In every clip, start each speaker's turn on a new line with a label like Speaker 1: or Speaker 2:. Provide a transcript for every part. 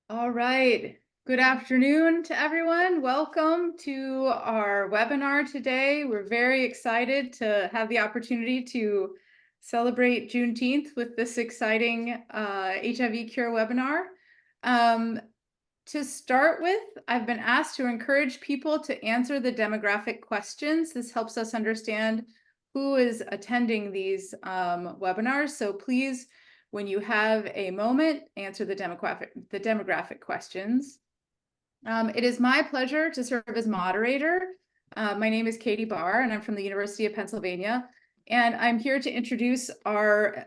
Speaker 1: All right. Good afternoon to everyone. Welcome to our webinar today. We're very excited to have the opportunity to celebrate Juneteenth with this exciting HIV cure webinar. To start with, I've been asked to encourage people to answer the demographic questions. This helps us understand who is attending these webinars. So please, when you have a moment, answer the demographic questions. It is my pleasure to serve as moderator. My name is Katie Barr, and I'm from the University of Pennsylvania. And I'm here to introduce our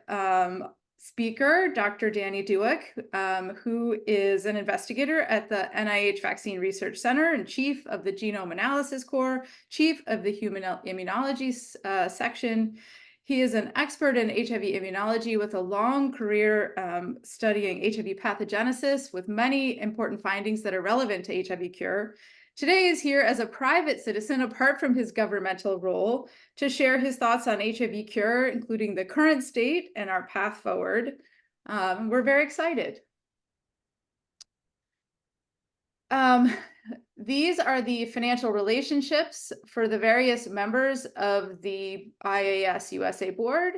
Speaker 1: speaker, Dr. Danny Duick, who is an investigator at the NIH Vaccine Research Center and chief of the Genome Analysis Corps, chief of the Human Immunology section. He is an expert in HIV immunology with a long career studying HIV pathogenesis with many important findings that are relevant to HIV cure. Today is here as a private citizen, apart from his governmental role, to share his thoughts on HIV cure, including the current state and our path forward. We're very excited. These are the financial relationships for the various members of the IAS-USA board,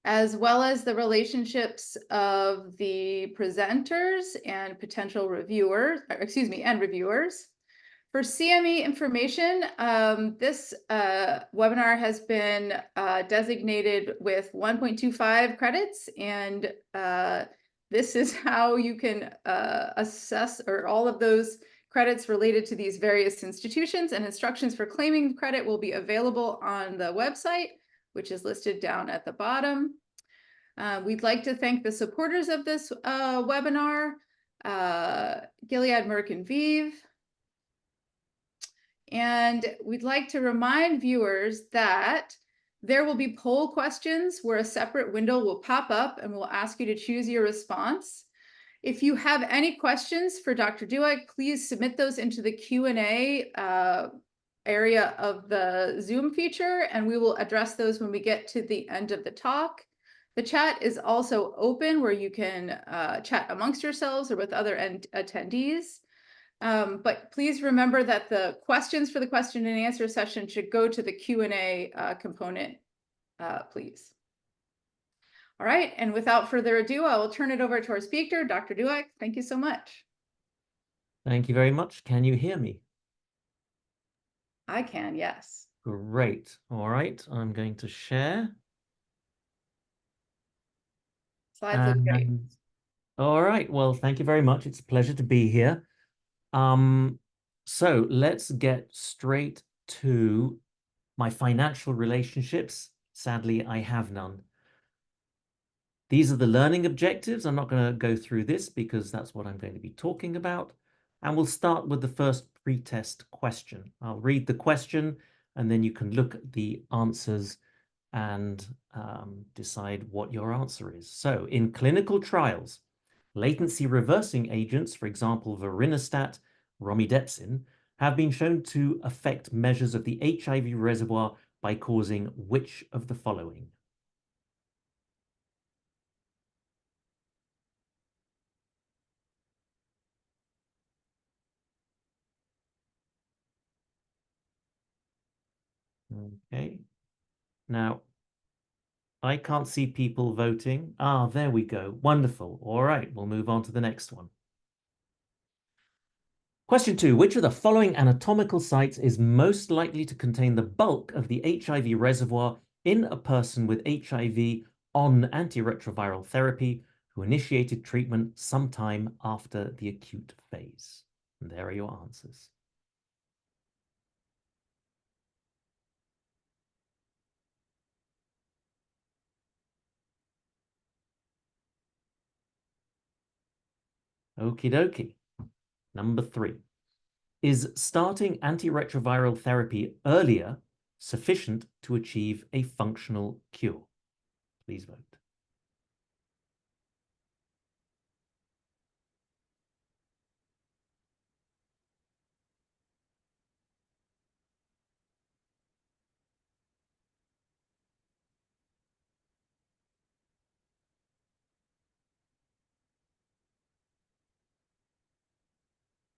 Speaker 1: as well as the relationships of the presenters and potential reviewers, and reviewers. For CME information, this webinar has been designated with 1.25 credits, and this is how you can assess all of those credits related to these various institutions, and instructions for claiming credit will be available on the website, which is listed down at the bottom. We'd like to thank the supporters of this webinar, Gilead, Merck, and ViiV. And we'd like to remind viewers that there will be poll questions where a separate window will pop up and we'll ask you to choose your response. If you have any questions for Dr. Duick, please submit those into the Q&A area of the Zoom feature, and we will address those when we get to the end of the talk. The chat is also open where you can chat amongst yourselves or with other attendees. But please remember that the questions for the question and answer session should go to the Q&A component, please. All right, and without further ado, I will turn it over to our speaker, Dr. Duick. Thank you so much.
Speaker 2: Thank you very much. Can you hear me?
Speaker 1: I can, yes.
Speaker 2: Great. All right, I'm going to share.
Speaker 1: Slides look great.
Speaker 2: All right, well, thank you very much. It's a pleasure to be here. So let's get straight to my financial relationships. Sadly, I have none. These are the learning objectives. I'm not going to go through this because that's what I'm going to be talking about. And we'll start with the first pretest question. I'll read the question and then you can look at the answers and decide what your answer is. So in clinical trials, latency reversing agents, for example, vorinostat, romidepsin, have been shown to affect measures of the HIV reservoir by causing which of the following? Okay. Now, I can't see people voting. Ah, there we go. Wonderful. All right, we'll move on to the next one. Question 2, which of the following anatomical sites is most likely to contain the bulk of the HIV reservoir in a person with HIV on antiretroviral therapy who initiated treatment sometime after the acute phase? And there are your answers. Okie dokie. Number 3. Is starting antiretroviral therapy earlier sufficient to achieve a functional cure? Please vote.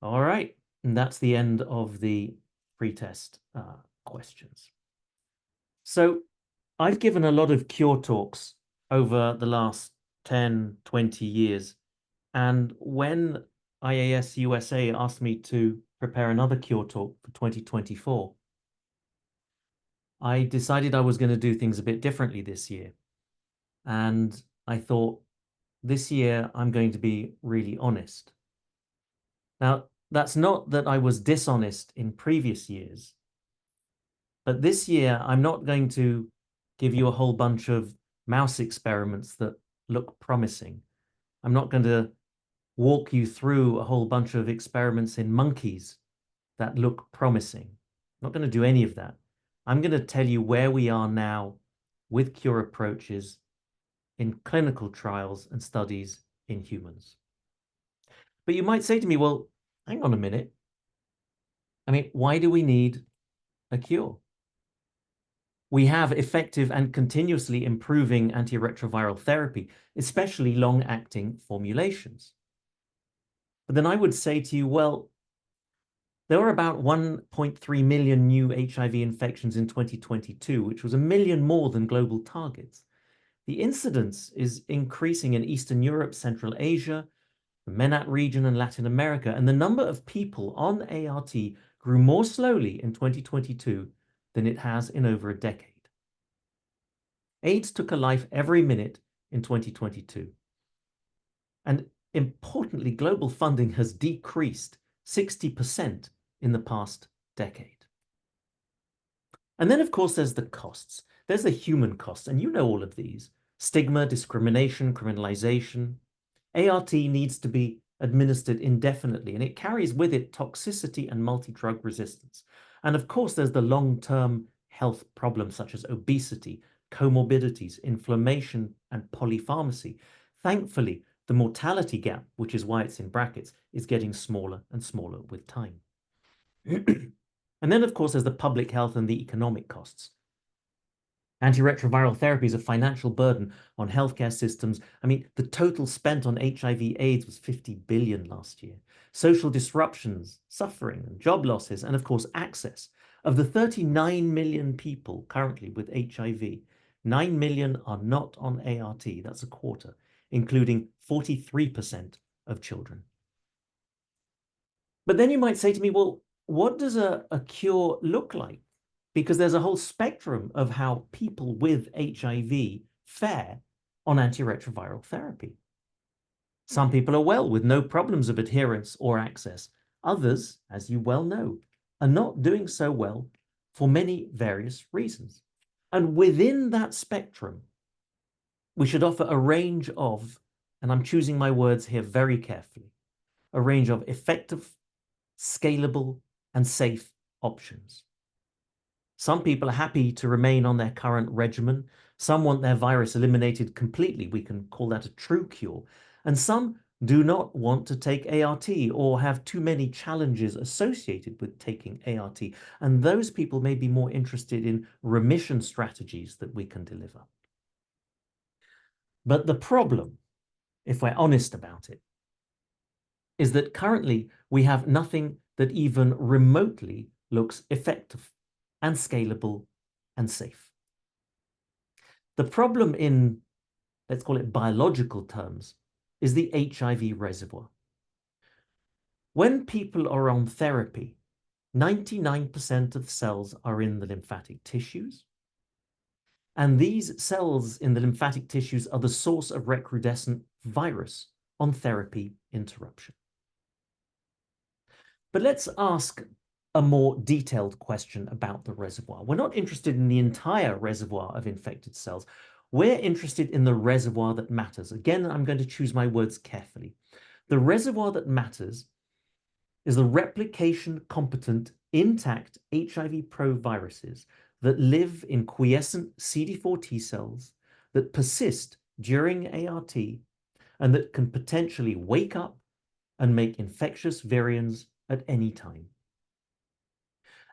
Speaker 2: All right, and that's the end of the pretest questions. So I've given a lot of cure talks over the last 10, 20 years. And when IAS-USA asked me to prepare another cure talk for 2024, I decided I was going to do things a bit differently this year. And I thought, this year I'm going to be really honest. Now, that's not that I was dishonest in previous years, but this year I'm not going to give you a whole bunch of mouse experiments that look promising. I'm not going to walk you through a whole bunch of experiments in monkeys that look promising. I'm not going to do any of that. I'm going to tell you where we are now with cure approaches in clinical trials and studies in humans. But you might say to me, well, hang on a minute. I mean, why do we need a cure? We have effective and continuously improving antiretroviral therapy, especially long-acting formulations. But then I would say to you, well, there were about 1.3 million new HIV infections in 2022, which was 1 million more than global targets. The incidence is increasing in Eastern Europe, Central Asia, the MENAT region, and Latin America, and the number of people on ART grew more slowly in 2022 than it has in over a decade. AIDS took a life every minute in 2022. And importantly, global funding has decreased 60% in the past decade. And then, of course, there's the costs. There's the human costs, and you know all of these. Stigma, discrimination, criminalization. ART needs to be administered indefinitely, and it carries with it toxicity and multi-drug resistance. And of course, there's the long-term health problems such as obesity, comorbidities, inflammation, and polypharmacy. Thankfully, the mortality gap, which is why it's in brackets, is getting smaller and smaller with time. And then, of course, there's the public health and the economic costs. Antiretroviral therapy is a financial burden on healthcare systems. I mean, the total spent on HIV/AIDS was 50 billion last year. Social disruptions, suffering, and job losses, and of course, access. Of the 39 million people currently with HIV, 9 million are not on ART. That's a quarter, including 43% of children. But then you might say to me, well, what does a cure look like? Because there's a whole spectrum of how people with HIV fare on antiretroviral therapy. Some people are well with no problems of adherence or access. Others, as you well know, are not doing so well for many various reasons. And within that spectrum, we should offer a range of, and I'm choosing my words here very carefully, a range of effective, scalable, and safe options. Some people are happy to remain on their current regimen. Some want their virus eliminated completely. We can call that a true cure. And some do not want to take ART or have too many challenges associated with taking ART. And those people may be more interested in remission strategies that we can deliver. But the problem, if we're honest about it, is that currently we have nothing that even remotely looks effective and scalable and safe. The problem in, let's call it biological terms, is the HIV reservoir. When people are on therapy, 99% of cells are in the lymphatic tissues. And these cells in the lymphatic tissues are the source of recrudescent virus on therapy interruption. But let's ask a more detailed question about the reservoir. We're not interested in the entire reservoir of infected cells. We're interested in the reservoir that matters. Again, I'm going to choose my words carefully. The reservoir that matters is the replication-competent, intact HIV proviruses that live in quiescent CD4 T cells that persist during ART and that can potentially wake up and make infectious virions at any time.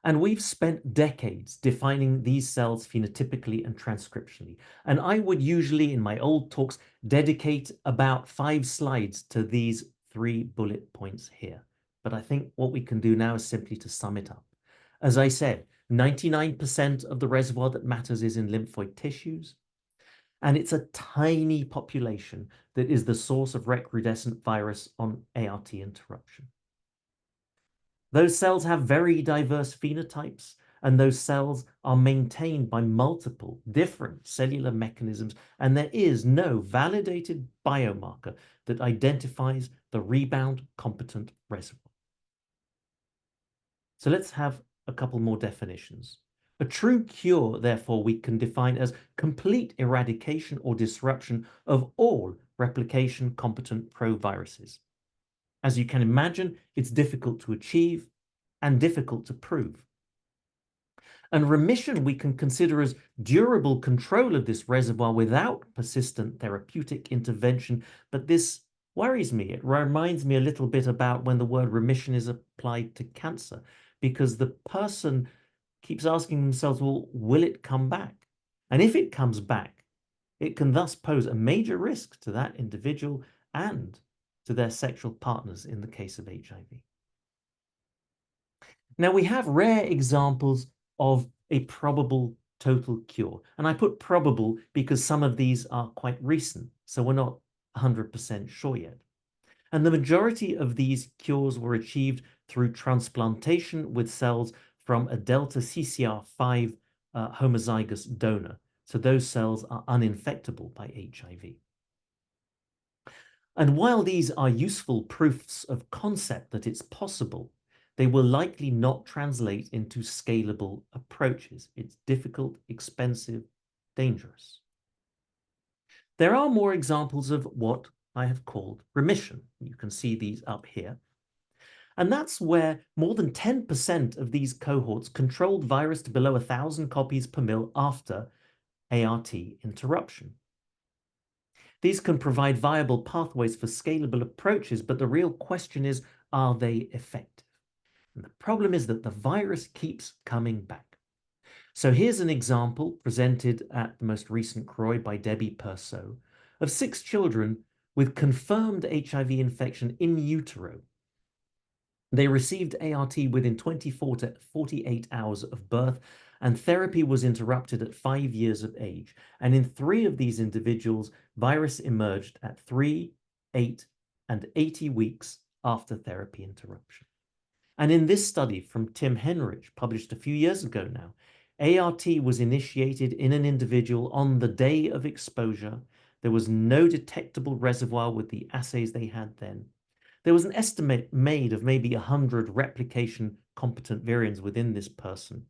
Speaker 2: And we've spent decades defining these cells phenotypically and transcriptionally. And I would usually, in my old talks, dedicate about 5 slides to these 3 bullet points here. but I think what we can do now is simply to sum it up. As I said, 99% of the reservoir that matters is in lymphoid tissues, and it's a tiny population that is the source of recrudescent virus on ART interruption. Those cells have very diverse phenotypes, and those cells are maintained by multiple different cellular mechanisms, and there is no validated biomarker that identifies the rebound competent reservoir. So let's have a couple more definitions. A true cure, therefore, we can define as complete eradication or disruption of all replication competent proviruses. As you can imagine, it's difficult to achieve and difficult to prove. And remission we can consider as durable control of this reservoir without persistent therapeutic intervention. But this worries me. It reminds me a little bit about when the word remission is applied to cancer, because the person keeps asking themselves, well, will it come back? And if it comes back, it can thus pose a major risk to that individual and to their sexual partners in the case of HIV. Now, we have rare examples of a probable total cure. And I put probable because some of these are quite recent, so we're not 100% sure yet. And the majority of these cures were achieved through transplantation with cells from a delta CCR5 homozygous donor. So those cells are uninfectable by HIV. And while these are useful proofs of concept that it's possible, they will likely not translate into scalable approaches. It's difficult, expensive, dangerous. There are more examples of what I have called remission. You can see these up here. And that's where more than 10% of these cohorts controlled virus to below 1,000 copies per mil after ART interruption. These can provide viable pathways for scalable approaches, but the real question is, are they effective? And the problem is that the virus keeps coming back. So here's an example presented at the most recent CROI by Debbie Persaud of 6 children with confirmed HIV infection in utero. They received ART within 24 to 48 hours of birth, and therapy was interrupted at 5 years of age. And in 3 of these individuals, virus emerged at 3, 8, and 80 weeks after therapy interruption. And in this study from Tim Henrich, published a few years ago now, ART was initiated in an individual on the day of exposure. There was no detectable reservoir with the assays they had then. There was an estimate made of maybe 100 replication competent virions within this person.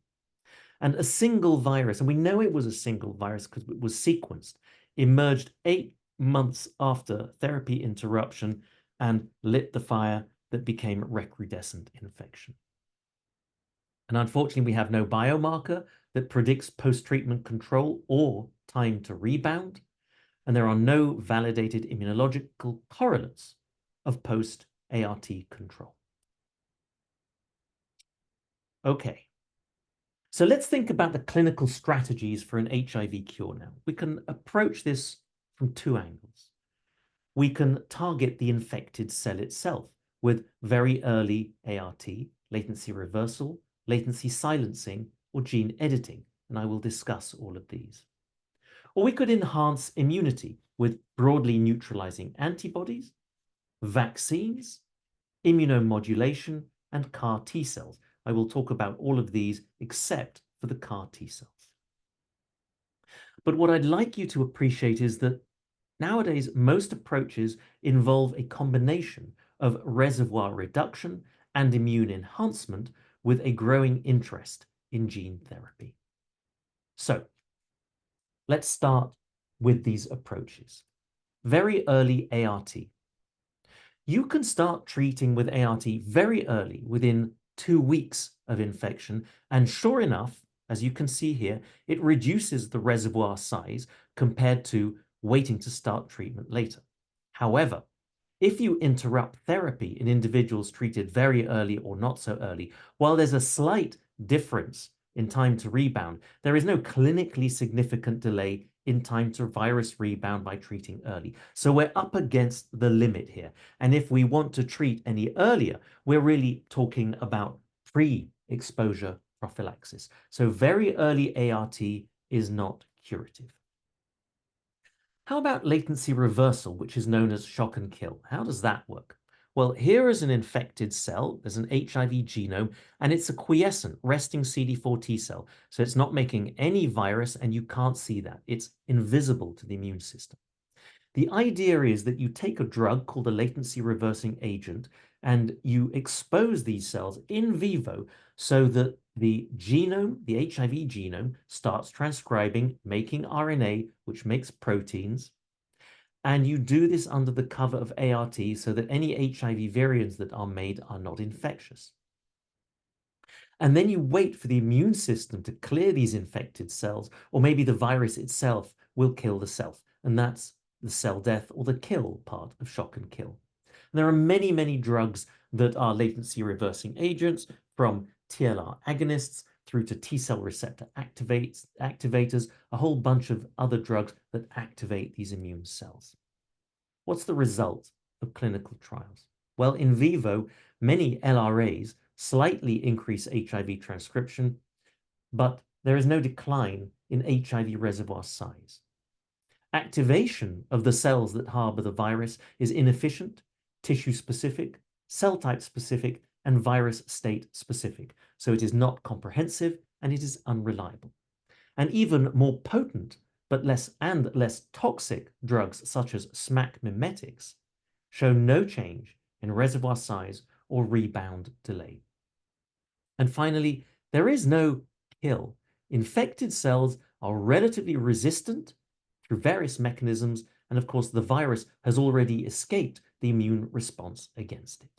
Speaker 2: And a single virus, and we know it was a single virus because it was sequenced, emerged 8 months after therapy interruption and lit the fire that became recrudescent infection. And unfortunately, we have no biomarker that predicts post-treatment control or time to rebound. And there are no validated immunological correlates of post-ART control. Okay, so let's think about the clinical strategies for an HIV cure now. We can approach this from 2 angles. We can target the infected cell itself with very early ART, latency reversal, latency silencing, or gene editing, and I will discuss all of these. Or we could enhance immunity with broadly neutralizing antibodies, vaccines, immunomodulation, and CAR T cells. I will talk about all of these except for the CAR T cells. But what I'd like you to appreciate is that nowadays most approaches involve a combination of reservoir reduction and immune enhancement with a growing interest in gene therapy. So let's start with these approaches. Very early ART. You can start treating with ART very early, within 2 weeks of infection, and sure enough, as you can see here, it reduces the reservoir size compared to waiting to start treatment later. However, if you interrupt therapy in individuals treated very early or not so early, while there's a slight difference in time to rebound, there is no clinically significant delay in time to virus rebound by treating early. So we're up against the limit here. And if we want to treat any earlier, we're really talking about pre-exposure prophylaxis. So very early ART is not curative. How about latency reversal, which is known as shock and kill? How does that work? Well, here is an infected cell. There's an HIV genome, and it's a quiescent, resting CD4 T cell. So it's not making any virus, and you can't see that. It's invisible to the immune system. The idea is that you take a drug called a latency reversing agent, and you expose these cells in vivo so that the genome, the HIV genome, starts transcribing, making RNA, which makes proteins. And you do this under the cover of ART so that any HIV variants that are made are not infectious. And then you wait for the immune system to clear these infected cells, or maybe the virus itself will kill the self. And that's the cell death or the kill part of shock and kill. And there are many, many drugs that are latency reversing agents, from TLR agonists through to T cell receptor activators, a whole bunch of other drugs that activate these immune cells. What's the result of clinical trials? Well, in vivo, many LRAs slightly increase HIV transcription, but there is no decline in HIV reservoir size. Activation of the cells that harbor the virus is inefficient, tissue-specific, cell type-specific, and virus state-specific. So it is not comprehensive and it is unreliable. And even more potent but less toxic drugs such as SMAC mimetics show no change in reservoir size or rebound delay. And finally, there is no kill. Infected cells are relatively resistant through various mechanisms, and of course, the virus has already escaped the immune response against it.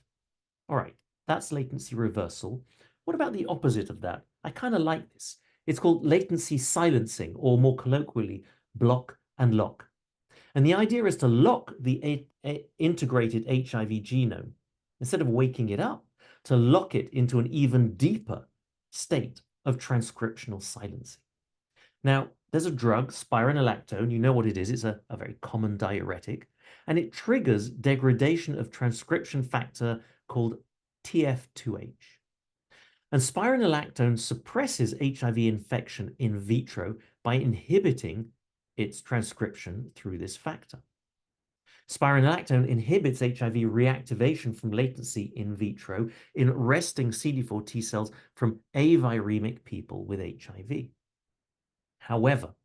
Speaker 2: All right, that's latency reversal. What about the opposite of that? I kind of like this. It's called latency silencing, or more colloquially, block and lock. And the idea is to lock the integrated HIV genome, instead of waking it up, to lock it into an even deeper state of transcriptional silencing. Now, there's a drug, spironolactone. You know what it is. It's a very common diuretic, and it triggers degradation of transcription factor called TF2H. And spironolactone suppresses HIV infection in vitro by inhibiting its transcription through this factor. Spironolactone inhibits HIV reactivation from latency in vitro in resting CD4 T cells from aviremic people with HIV. However,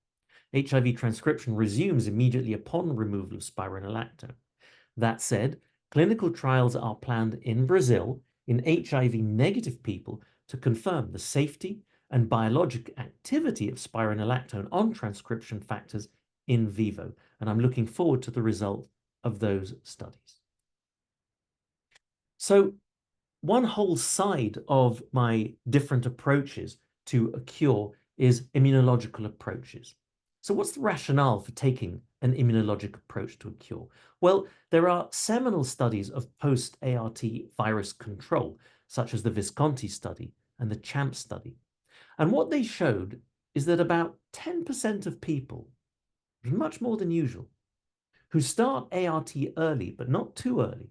Speaker 2: HIV transcription resumes immediately upon removal of spironolactone. That said, clinical trials are planned in Brazil in HIV-negative people to confirm the safety and biologic activity of spironolactone on transcription factors in vivo. And I'm looking forward to the result of those studies. So one whole side of my different approaches to a cure is immunological approaches. So what's the rationale for taking an immunologic approach to a cure? Well, there are seminal studies of post-ART virus control, such as the Visconti study and the CHAMP study. And what they showed is that about 10% of people, much more than usual, who start ART early, but not too early,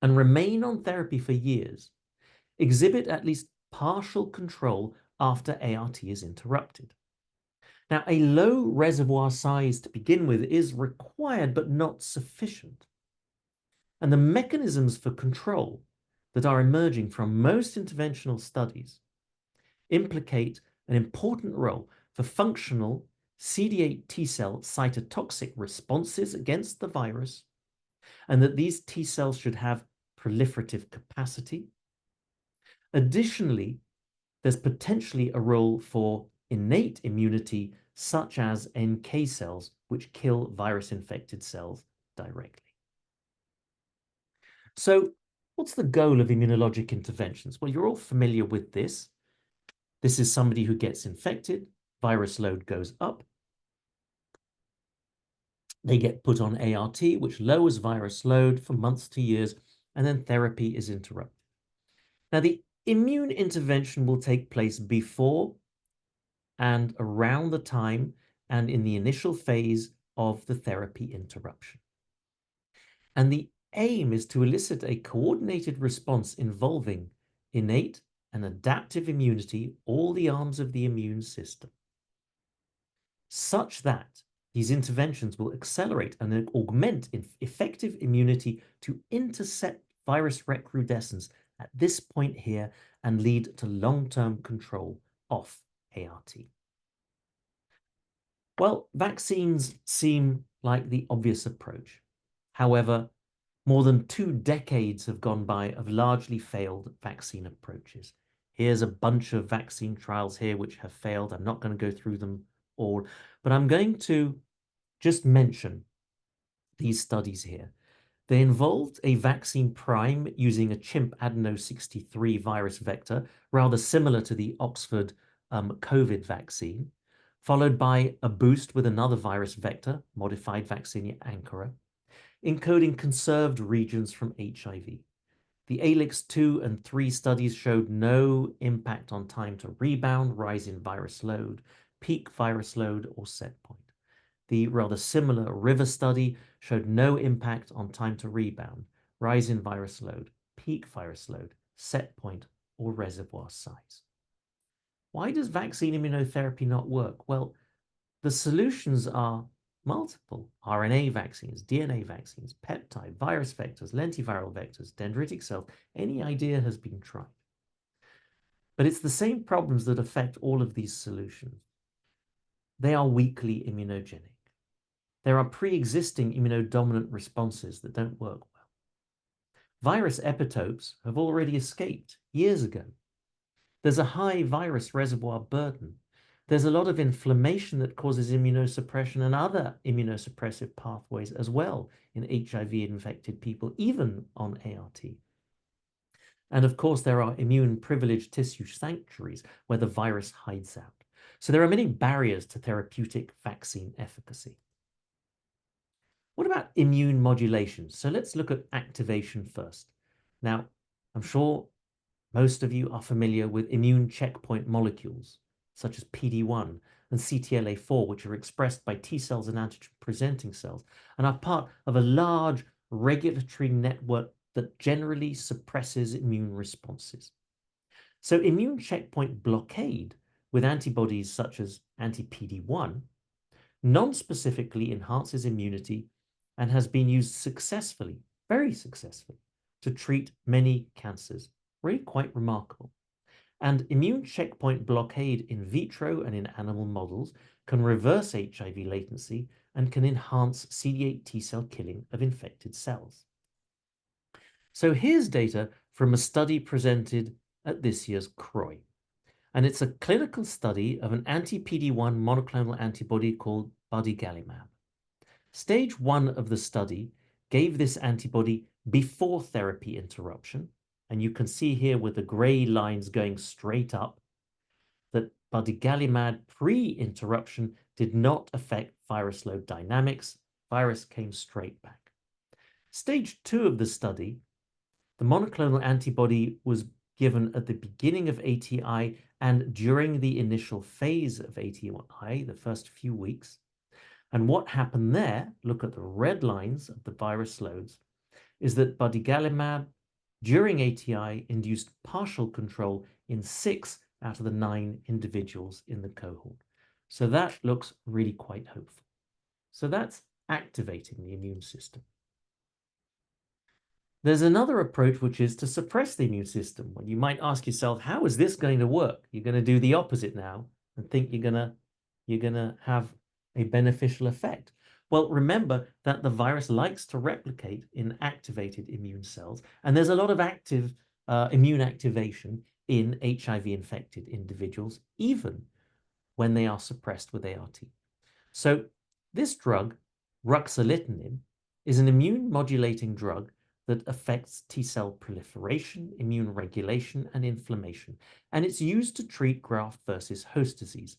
Speaker 2: and remain on therapy for years, exhibit at least partial control after ART is interrupted. Now, a low reservoir size to begin with is required, but not sufficient. And the mechanisms for control that are emerging from most interventional studies implicate an important role for functional CD8 T cell cytotoxic responses against the virus, and that these T cells should have proliferative capacity. Additionally, there's potentially a role for innate immunity, such as NK cells, which kill virus-infected cells directly. So what's the goal of immunologic interventions? Well, you're all familiar with this. This is somebody who gets infected, virus load goes up. They get put on ART, which lowers virus load for months to years, and then therapy is interrupted. Now, the immune intervention will take place before and around the time and in the initial phase of the therapy interruption. And the aim is to elicit a coordinated response involving innate and adaptive immunity, all the arms of the immune system, such that these interventions will accelerate and augment effective immunity to intercept virus recrudescence at this point here and lead to long-term control of ART. Well, vaccines seem like the obvious approach. However, more than 2 decades have gone by of largely failed vaccine approaches. Here's a bunch of vaccine trials here which have failed. I'm not going to go through them all, but I'm going to just mention these studies here. They involved a vaccine prime using a chimp adeno63 virus vector, rather similar to the Oxford COVID vaccine, followed by a boost with another virus vector, modified vaccinia ankara, encoding conserved regions from HIV. The ALIX 2 and 3 studies showed no impact on time to rebound, rise in virus load, peak virus load, or set point. The rather similar RIVER study showed no impact on time to rebound, rise in virus load, peak virus load, set point, or reservoir size. Why does vaccine immunotherapy not work? Well, the solutions are multiple: RNA vaccines, DNA vaccines, peptide, virus vectors, lentiviral vectors, dendritic cells. Any idea has been tried. But it's the same problems that affect all of these solutions. They are weakly immunogenic. There are pre-existing immunodominant responses that don't work well. Virus epitopes have already escaped years ago. There's a high virus reservoir burden. There's a lot of inflammation that causes immunosuppression and other immunosuppressive pathways as well in HIV-infected people, even on ART. And of course, there are immune-privileged tissue sanctuaries where the virus hides out. So there are many barriers to therapeutic vaccine efficacy. What about immune modulation? So let's look at activation first. Now, I'm sure most of you are familiar with immune checkpoint molecules, such as PD-1 and CTLA-4, which are expressed by T cells and antigen-presenting cells, and are part of a large regulatory network that generally suppresses immune responses. So immune checkpoint blockade with antibodies such as anti-PD-1 non-specifically enhances immunity and has been used successfully, very successfully, to treat many cancers. Really quite remarkable. And immune checkpoint blockade in vitro and in animal models can reverse HIV latency and can enhance CD8 T cell killing of infected cells. So here's data from a study presented at this year's CROI. And it's a clinical study of an anti-PD-1 monoclonal antibody called bodigalimab. Stage 1 of the study gave this antibody before therapy interruption, and you can see here with the gray lines going straight up that bodigalimab pre-interruption did not affect virus load dynamics. Virus came straight back. Stage 2 of the study, the monoclonal antibody was given at the beginning of ATI and during the initial phase of ATI, the first few weeks. And what happened there, look at the red lines of the virus loads, is that bodigalimab during ATI induced partial control in 6 out of the 9 individuals in the cohort. So that looks really quite hopeful. So that's activating the immune system. There's another approach, which is to suppress the immune system. When you might ask yourself, how is this going to work? You're going to do the opposite now and think you're going to have a beneficial effect. Well, remember that the virus likes to replicate in activated immune cells, and there's a lot of active immune activation in HIV-infected individuals, even when they are suppressed with ART. So this drug, ruxolitinib, is an immune modulating drug that affects T cell proliferation, immune regulation, and inflammation, and it's used to treat graft versus host disease.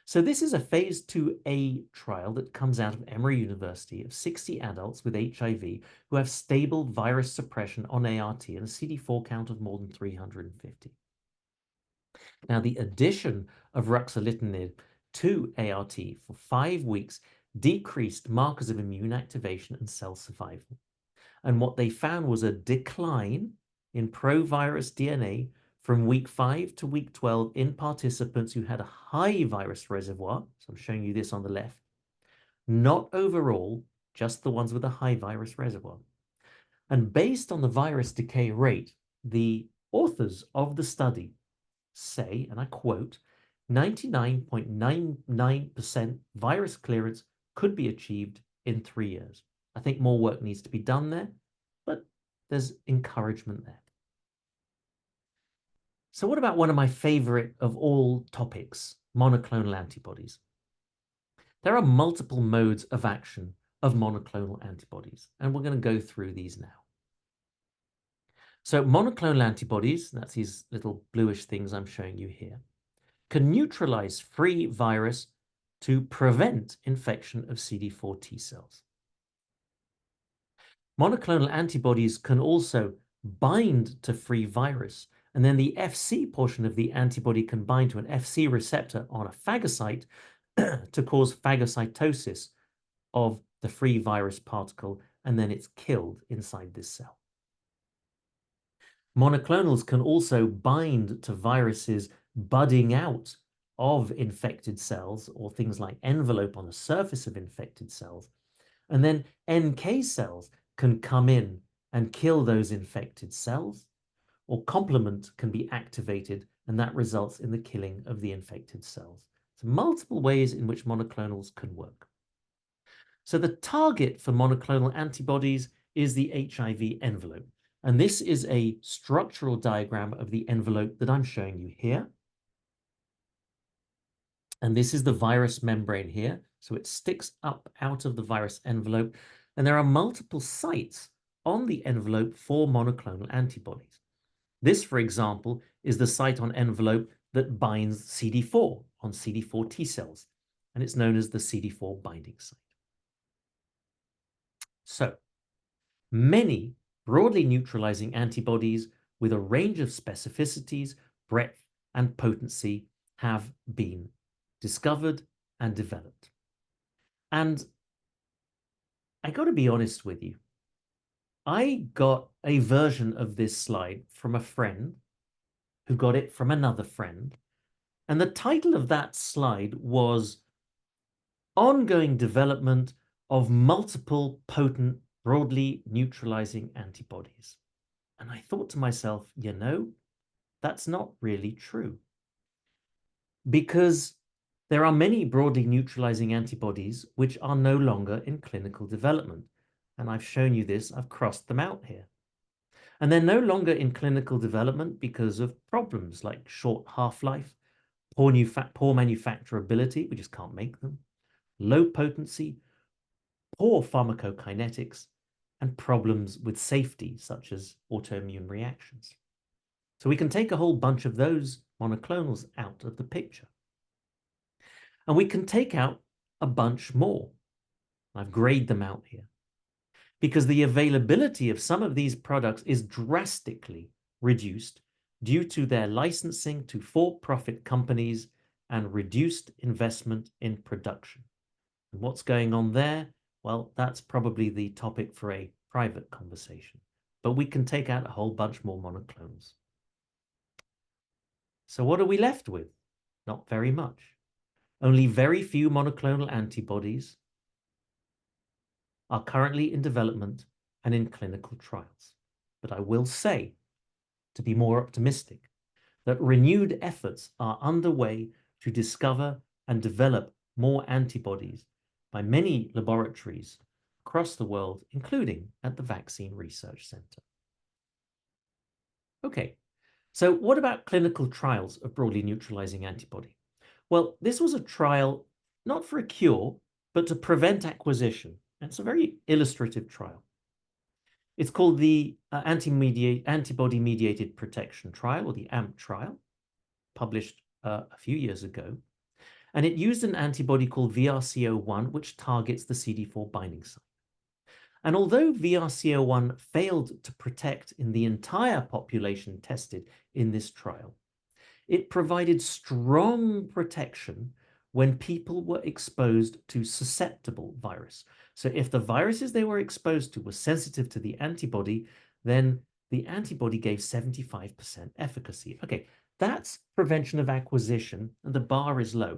Speaker 2: So this is a phase 2A trial that comes out of Emory University of 60 adults with HIV who have stable virus suppression on ART and a CD4 count of more than 350. Now, the addition of ruxolitinib to ART for 5 weeks decreased markers of immune activation and cell survival. And what they found was a decline in pro-virus DNA from week 5 to week 12 in participants who had a high virus reservoir. So I'm showing you this on the left. Not overall, just the ones with a high virus reservoir. And based on the virus decay rate, the authors of the study say, and I quote, 99.99% virus clearance could be achieved in 3 years. I think more work needs to be done there, but there's encouragement there. So what about one of my favorite of all topics, monoclonal antibodies? There are multiple modes of action of monoclonal antibodies, and we're going to go through these now. So monoclonal antibodies, that's these little bluish things I'm showing you here, can neutralize free virus to prevent infection of CD4 T cells. Monoclonal antibodies can also bind to free virus, and then the Fc portion of the antibody can bind to an Fc receptor on a phagocyte to cause phagocytosis of the free virus particle, and then it's killed inside this cell. Monoclonals can also bind to viruses budding out of infected cells or things like envelope on the surface of infected cells. And then NK cells can come in and kill those infected cells, or complement can be activated, and that results in the killing of the infected cells. So multiple ways in which monoclonals can work. So the target for monoclonal antibodies is the HIV envelope. And this is a structural diagram of the envelope that I'm showing you here. And this is the virus membrane here. So it sticks up out of the virus envelope. And there are multiple sites on the envelope for monoclonal antibodies. This, for example, is the site on envelope that binds CD4 on CD4 T cells. And it's known as the CD4 binding site. So many broadly neutralizing antibodies with a range of specificities, breadth, and potency have been discovered and developed. And I got to be honest with you. I got a version of this slide from a friend who got it from another friend. And the title of that slide was Ongoing Development of Multiple Potent Broadly Neutralizing Antibodies. And I thought to myself, you know, that's not really true. Because there are many broadly neutralizing antibodies which are no longer in clinical development. And I've shown you this, I've crossed them out here. And they're no longer in clinical development because of problems like short half-life, poor manufacturability, we just can't make them, low potency, poor pharmacokinetics, and problems with safety, such as autoimmune reactions. So we can take a whole bunch of those monoclonals out of the picture. And we can take out a bunch more. I've grayed them out here, because the availability of some of these products is drastically reduced due to their licensing to for-profit companies and reduced investment in production. And what's going on there? Well, that's probably the topic for a private conversation, but we can take out a whole bunch more monoclonals. So what are we left with? Not very much. Only very few monoclonal antibodies are currently in development and in clinical trials. But I will say, to be more optimistic, that renewed efforts are underway to discover and develop more antibodies by many laboratories across the world, including at the Vaccine Research Center. Okay, so what about clinical trials of broadly neutralizing antibody? Well, this was a trial not for a cure, but to prevent acquisition. It's a very illustrative trial. It's called the Antibody-Mediated Protection Trial, or the AMP trial, published a few years ago. And it used an antibody called VRC01, which targets the CD4 binding site. And although VRC01 failed to protect in the entire population tested in this trial, it provided strong protection when people were exposed to susceptible virus. So if the viruses they were exposed to were sensitive to the antibody, then the antibody gave 75% efficacy. Okay, that's prevention of acquisition, and the bar is low.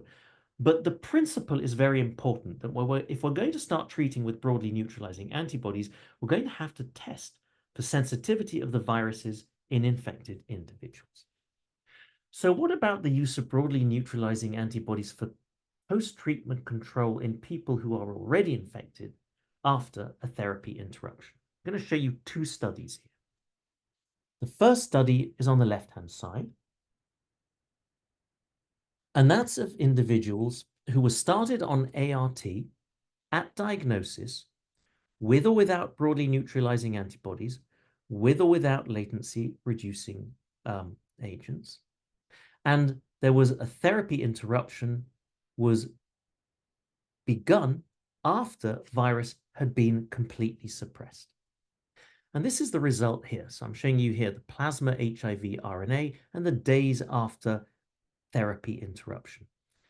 Speaker 2: But the principle is very important that if we're going to start treating with broadly neutralizing antibodies, we're going to have to test for sensitivity of the viruses in infected individuals. So what about the use of broadly neutralizing antibodies for post-treatment control in people who are already infected after a therapy interruption? I'm going to show you two studies here. The first study is on the left-hand side, and that's of individuals who were started on ART at diagnosis with or without broadly neutralizing antibodies, with or without latency reducing agents. And there was a therapy interruption was begun after virus had been completely suppressed. And this is the result here. So I'm showing you here the plasma HIV RNA and the days after therapy interruption.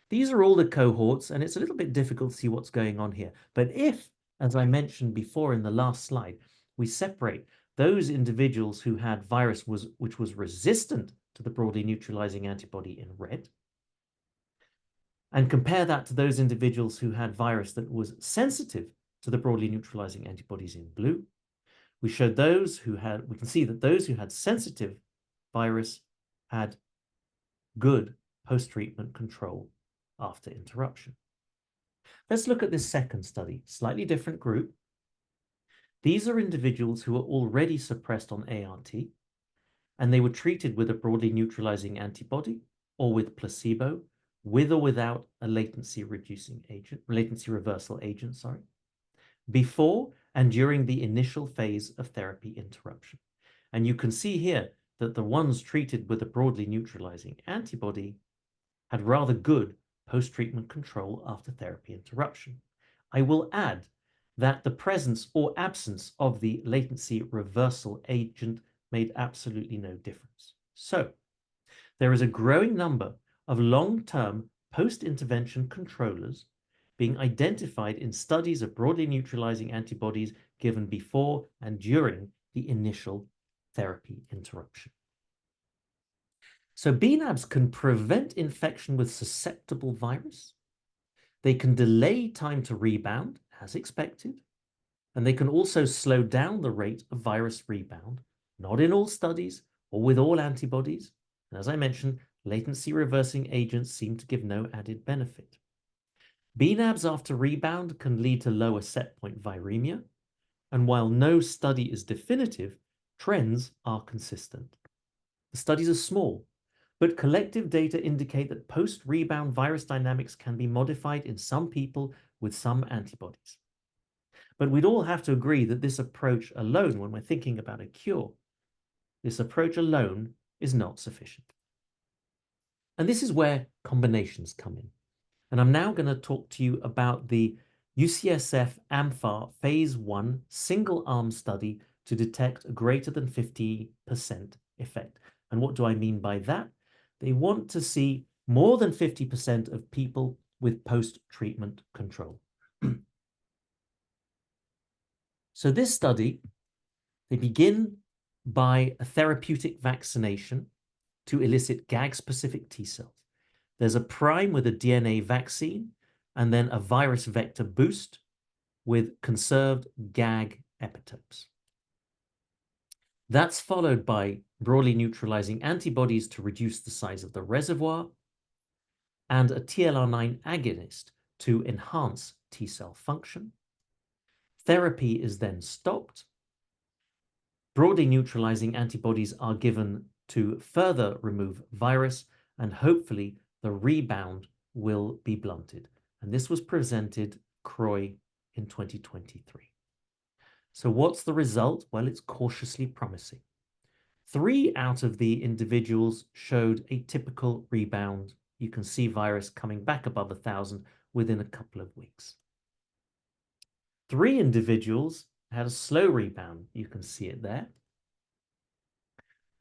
Speaker 2: These are all the cohorts, and it's a little bit difficult to see what's going on here. But if, as I mentioned before in the last slide, we separate those individuals who had virus which was resistant to the broadly neutralizing antibody in red, and compare that to those individuals who had virus that was sensitive to the broadly neutralizing antibodies in blue, we can see that those who had sensitive virus had good post-treatment control after interruption. Let's look at this second study, slightly different group. These are individuals who are already suppressed on ART, and they were treated with a broadly neutralizing antibody or with placebo, with or without a latency reversal agent, before and during the initial phase of therapy interruption. And you can see here that the ones treated with a broadly neutralizing antibody had rather good post-treatment control after therapy interruption. I will add that the presence or absence of the latency reversal agent made absolutely no difference. So there is a growing number of long-term post-intervention controllers being identified in studies of broadly neutralizing antibodies given before and during the initial therapy interruption. So BNAbs can prevent infection with susceptible virus. They can delay time to rebound, as expected, and they can also slow down the rate of virus rebound, not in all studies or with all antibodies. And as I mentioned, latency reversing agents seem to give no added benefit. BNAbs after rebound can lead to lower set point viremia, and while no study is definitive, trends are consistent. The studies are small, but collective data indicate that post-rebound virus dynamics can be modified in some people with some antibodies. But we'd all have to agree that this approach alone, when we're thinking about a cure, this approach alone is not sufficient. And this is where combinations come in. And I'm now going to talk to you about the UCSF AMFAR phase 1 single-arm study to detect a greater than 50% effect. And what do I mean by that? They want to see more than 50% of people with post-treatment control. So this study, they begin by a therapeutic vaccination to elicit GAG-specific T cells. There's a prime with a DNA vaccine, and then a virus vector boost with conserved GAG epitopes. That's followed by broadly neutralizing antibodies to reduce the size of the reservoir, and a TLR9 agonist to enhance T cell function. Therapy is then stopped. Broadly neutralizing antibodies are given to further remove virus, and hopefully the rebound will be blunted. And this was presented CROI in 2023. So what's the result? Well, it's cautiously promising. 3 out of the individuals showed a typical rebound. You can see virus coming back above 1,000 within a couple of weeks. 3 individuals had a slow rebound. You can see it there.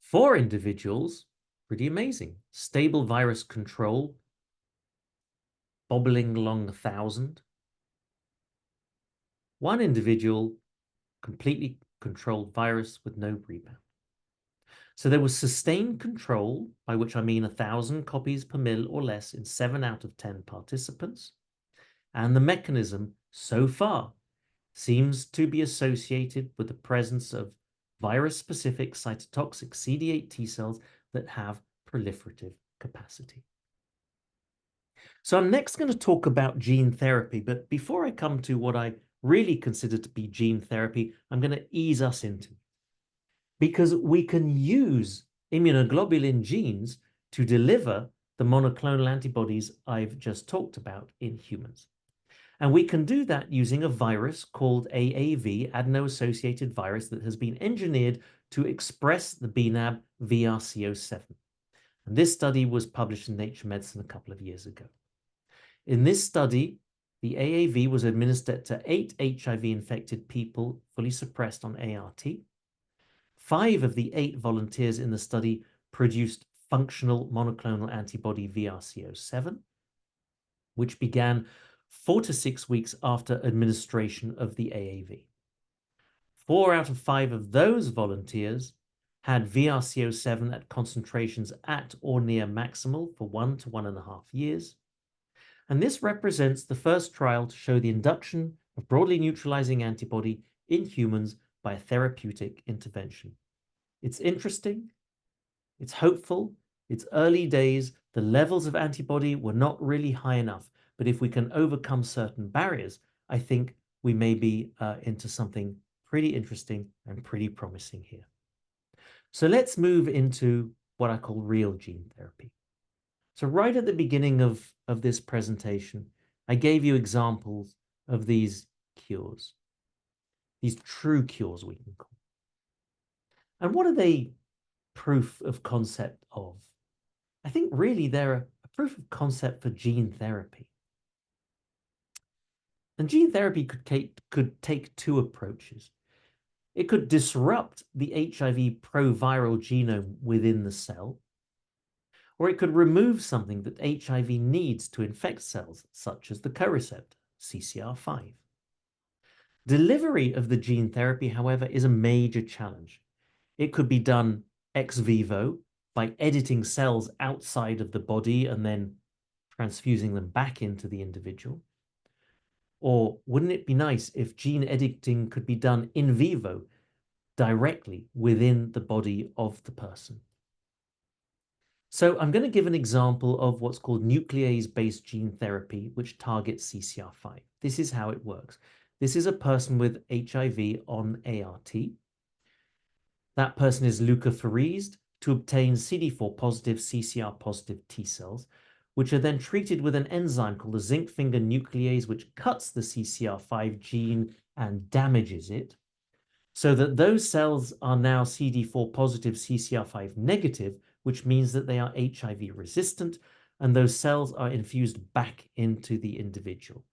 Speaker 2: 4 individuals, pretty amazing, stable virus control bobbling along 1,000. One individual, completely controlled virus with no rebound. So there was sustained control, by which I mean 1,000 copies per mil or less in 7 out of 10 participants. And the mechanism so far seems to be associated with the presence of virus-specific cytotoxic CD8 T cells that have proliferative capacity. So I'm next going to talk about gene therapy, but before I come to what I really consider to be gene therapy, I'm going to ease us into it. Because we can use immunoglobulin genes to deliver the monoclonal antibodies I've just talked about in humans. And we can do that using a virus called AAV, adeno-associated virus, that has been engineered to express the bNAb VRC07. And this study was published in Nature Medicine a couple of years ago. In this study, the AAV was administered to 8 HIV-infected people fully suppressed on ART. 5 of the 8 volunteers in the study produced functional monoclonal antibody VRC07, which began 4 to 6 weeks after administration of the AAV. 4 out of 5 of those volunteers had VRC07 at concentrations at or near maximal for 1 to 1.5 years. And this represents the first trial to show the induction of broadly neutralizing antibody in humans by a therapeutic intervention. It's interesting, it's hopeful, it's early days, the levels of antibody were not really high enough, but if we can overcome certain barriers, I think we may be into something pretty interesting and pretty promising here. So let's move into what I call real gene therapy. So right at the beginning of this presentation, I gave you examples of these cures, these true cures we can call. And what are they proof of concept of? I think really they're a proof of concept for gene therapy. And gene therapy could take 2 approaches. It could disrupt the HIV proviral genome within the cell, or it could remove something that HIV needs to infect cells, such as the co-receptor, CCR5. Delivery of the gene therapy, however, is a major challenge. It could be done ex vivo by editing cells outside of the body and then transfusing them back into the individual. Or wouldn't it be nice if gene editing could be done in vivo, directly within the body of the person? So I'm going to give an example of what's called nuclease-based gene therapy, which targets CCR5. This is how it works. This is a person with HIV on ART. That person is leukapheresed to obtain CD4 positive, CCR positive T cells, which are then treated with an enzyme called the zinc finger nuclease, which cuts the CCR5 gene and damages it, so that those cells are now CD4 positive, CCR5 negative, which means that they are HIV resistant, and those cells are infused back into the individual.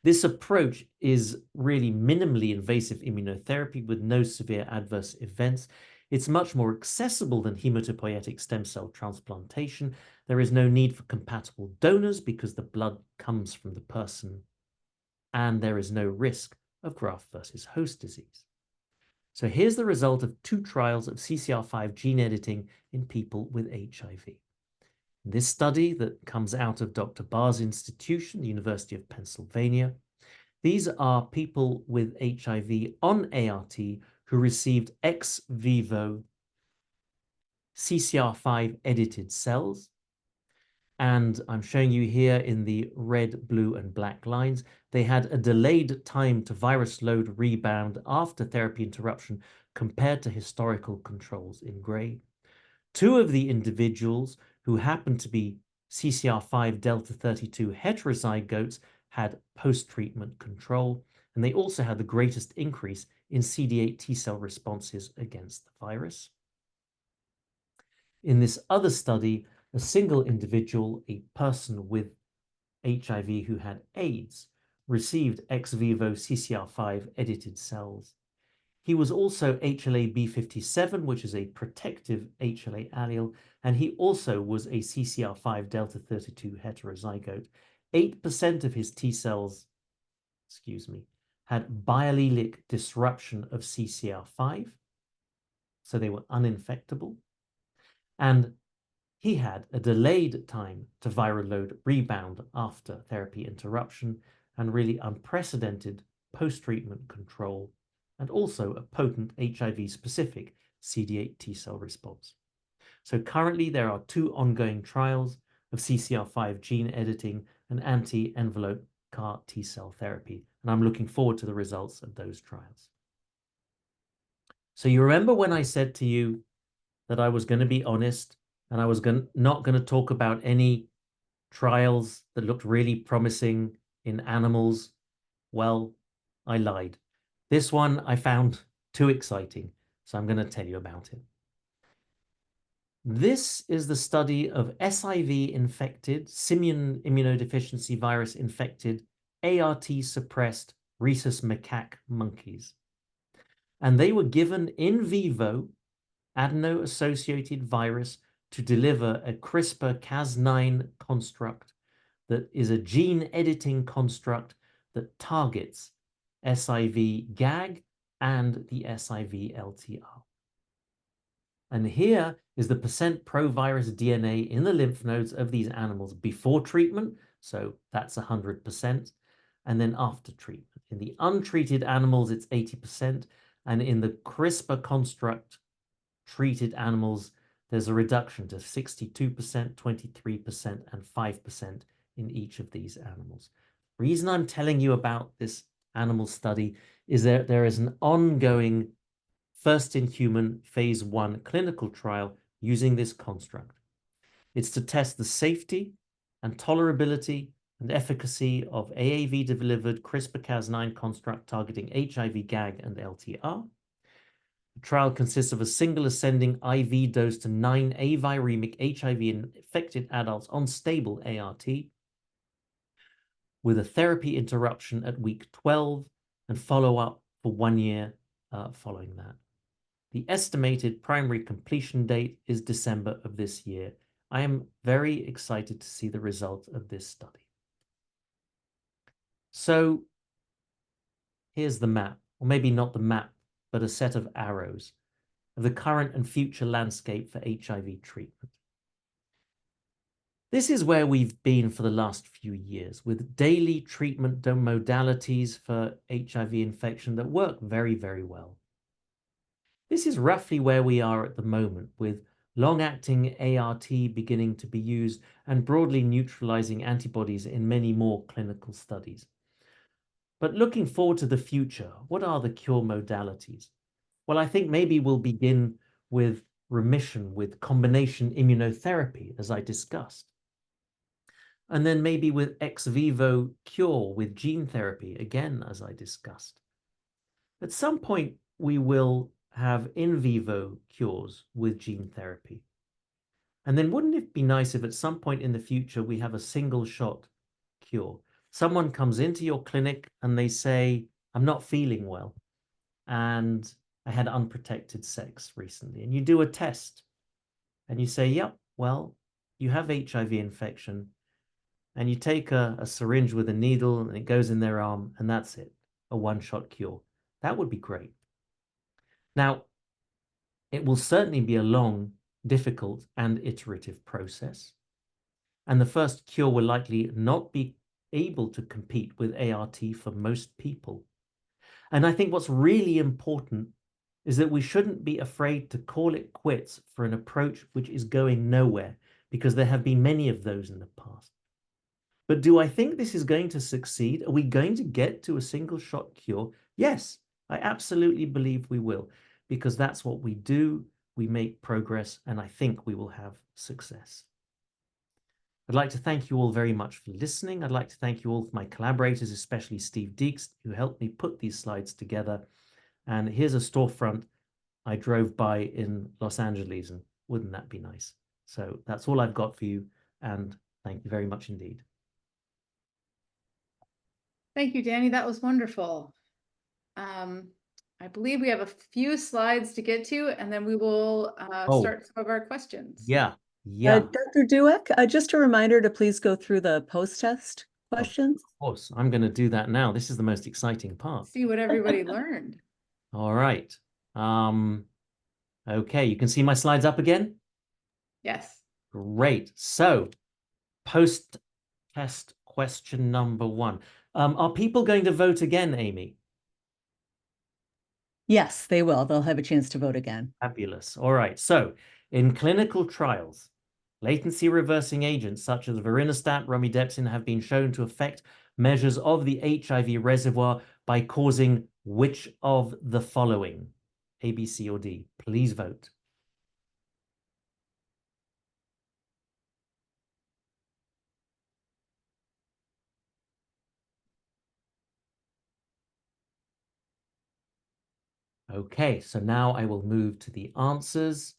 Speaker 2: This approach is really minimally invasive immunotherapy with no severe adverse events. It's much more accessible than hematopoietic stem cell transplantation. There is no need for compatible donors because the blood comes from the person, and there is no risk of graft versus host disease. So here's the result of 2 trials of CCR5 gene editing in people with HIV. This study that comes out of Dr. Barr's institution, the University of Pennsylvania, these are people with HIV on ART who received ex vivo CCR5 edited cells. And I'm showing you here in the red, blue, and black lines, they had a delayed time to virus load rebound after therapy interruption compared to historical controls in gray. 2 of the individuals who happened to be CCR5 delta 32 heterozygotes had post-treatment control, and they also had the greatest increase in CD8 T cell responses against the virus. In this other study, a single individual, a person with HIV who had AIDS, received ex vivo CCR5 edited cells. He was also HLA-B57, which is a protective HLA allele, and he also was a CCR5 delta 32 heterozygote. 8% of his T cells, had biallelic disruption of CCR5, so they were uninfectable. And he had a delayed time to viral load rebound after therapy interruption and really unprecedented post-treatment control, and also a potent HIV-specific CD8 T cell response. So currently there are 2 ongoing trials of CCR5 gene editing and anti-envelope CAR T cell therapy, and I'm looking forward to the results of those trials. So you remember when I said to you that I was going to be honest and I was not going to talk about any trials that looked really promising in animals? Well, I lied. This one I found too exciting, so I'm going to tell you about it. This is the study of SIV-infected, simian immunodeficiency virus-infected, ART-suppressed rhesus macaque monkeys. And they were given in vivo adeno-associated virus to deliver a CRISPR-Cas9 construct that is a gene editing construct that targets SIV GAG and the SIV LTR. And here is the percent pro-virus DNA in the lymph nodes of these animals before treatment, so that's 100%, and then after treatment. In the untreated animals, it's 80%, and in the CRISPR construct treated animals, there's a reduction to 62%, 23%, and 5% in each of these animals. The reason I'm telling you about this animal study is that there is an ongoing first-in-human phase 1 clinical trial using this construct. It's to test the safety and tolerability and efficacy of AAV-delivered CRISPR-Cas9 construct targeting HIV, GAG, and LTR. The trial consists of a single ascending IV dose to 9 aviremic HIV-infected adults on stable ART, with a therapy interruption at week 12 and follow-up for 1 year following that. The estimated primary completion date is December of this year. I am very excited to see the results of this study. So here's the map, or maybe not the map, but a set of arrows of the current and future landscape for HIV treatment. This is where we've been for the last few years, with daily treatment modalities for HIV infection that work very, very well. This is roughly where we are at the moment, with long-acting ART beginning to be used and broadly neutralizing antibodies in many more clinical studies. But looking forward to the future, what are the cure modalities? Well, I think maybe we'll begin with remission with combination immunotherapy, as I discussed. And then maybe with ex vivo cure with gene therapy, again, as I discussed. At some point, we will have in vivo cures with gene therapy. And then wouldn't it be nice if at some point in the future we have a single shot cure? Someone comes into your clinic and they say, I'm not feeling well, and I had unprotected sex recently. And you do a test and you say, yep, well, you have HIV infection. And you take a syringe with a needle and it goes in their arm, and that's it, a one-shot cure. That would be great. Now, it will certainly be a long, difficult, and iterative process. And the first cure will likely not be able to compete with ART for most people. And I think what's really important is that we shouldn't be afraid to call it quits for an approach which is going nowhere, because there have been many of those in the past. But do I think this is going to succeed? Are we going to get to a single shot cure? Yes, I absolutely believe we will, because that's what we do. We make progress, and I think we will have success. I'd like to thank you all very much for listening. I'd like to thank you all for my collaborators, especially Steve Deeks, who helped me put these slides together. And here's a storefront I drove by in Los Angeles, and wouldn't that be nice? So that's all I've got for you, and thank you very much indeed.
Speaker 1: Thank you, Danny. That was wonderful. I believe we have a few slides to get to, and then we will
Speaker 2: Oh,
Speaker 1: start some of our questions.
Speaker 2: yeah, yeah,
Speaker 3: Dr. Dueck, just a reminder to please go through the post-test
Speaker 2: of
Speaker 3: questions.
Speaker 2: course. I'm going to do that now. This is the most exciting part.
Speaker 1: See what everybody learned.
Speaker 2: All right. Okay, you can see my slides up again?
Speaker 1: Yes.
Speaker 2: Great. So, post-test question number 1. Are people going to vote again, Amy?
Speaker 3: Yes, they will. They'll have a chance to vote again.
Speaker 2: Fabulous. All right. So, in clinical trials, latency reversing agents such as vorinostat, romidepsin have been shown to affect measures of the HIV reservoir by causing which of the following? A, B, C, or D? Please vote. Okay, so now I will move to the answers.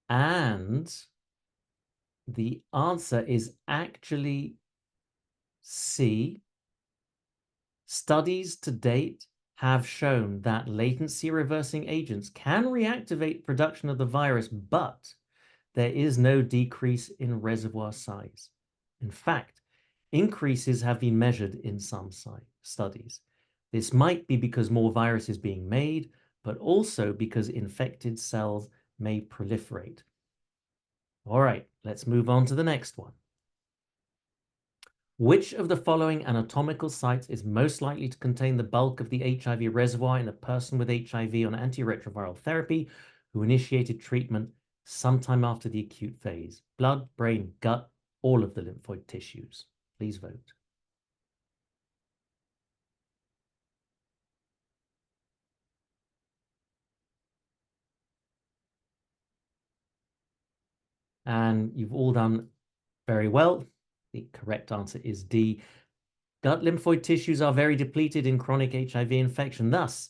Speaker 2: And the answer is actually C. Studies to date have shown that latency reversing agents can reactivate production of the virus, but there is no decrease in reservoir size. In fact, increases have been measured in some studies. This might be because more virus is being made, but also because infected cells may proliferate. All right, let's move on to the next one. Which of the following anatomical sites is most likely to contain the bulk of the HIV reservoir in a person with HIV on antiretroviral therapy who initiated treatment sometime after the acute phase? Blood, brain, gut, all of the lymphoid tissues. Please vote. And you've all done very well. The correct answer is D. Gut lymphoid tissues are very depleted in chronic HIV infection. Thus,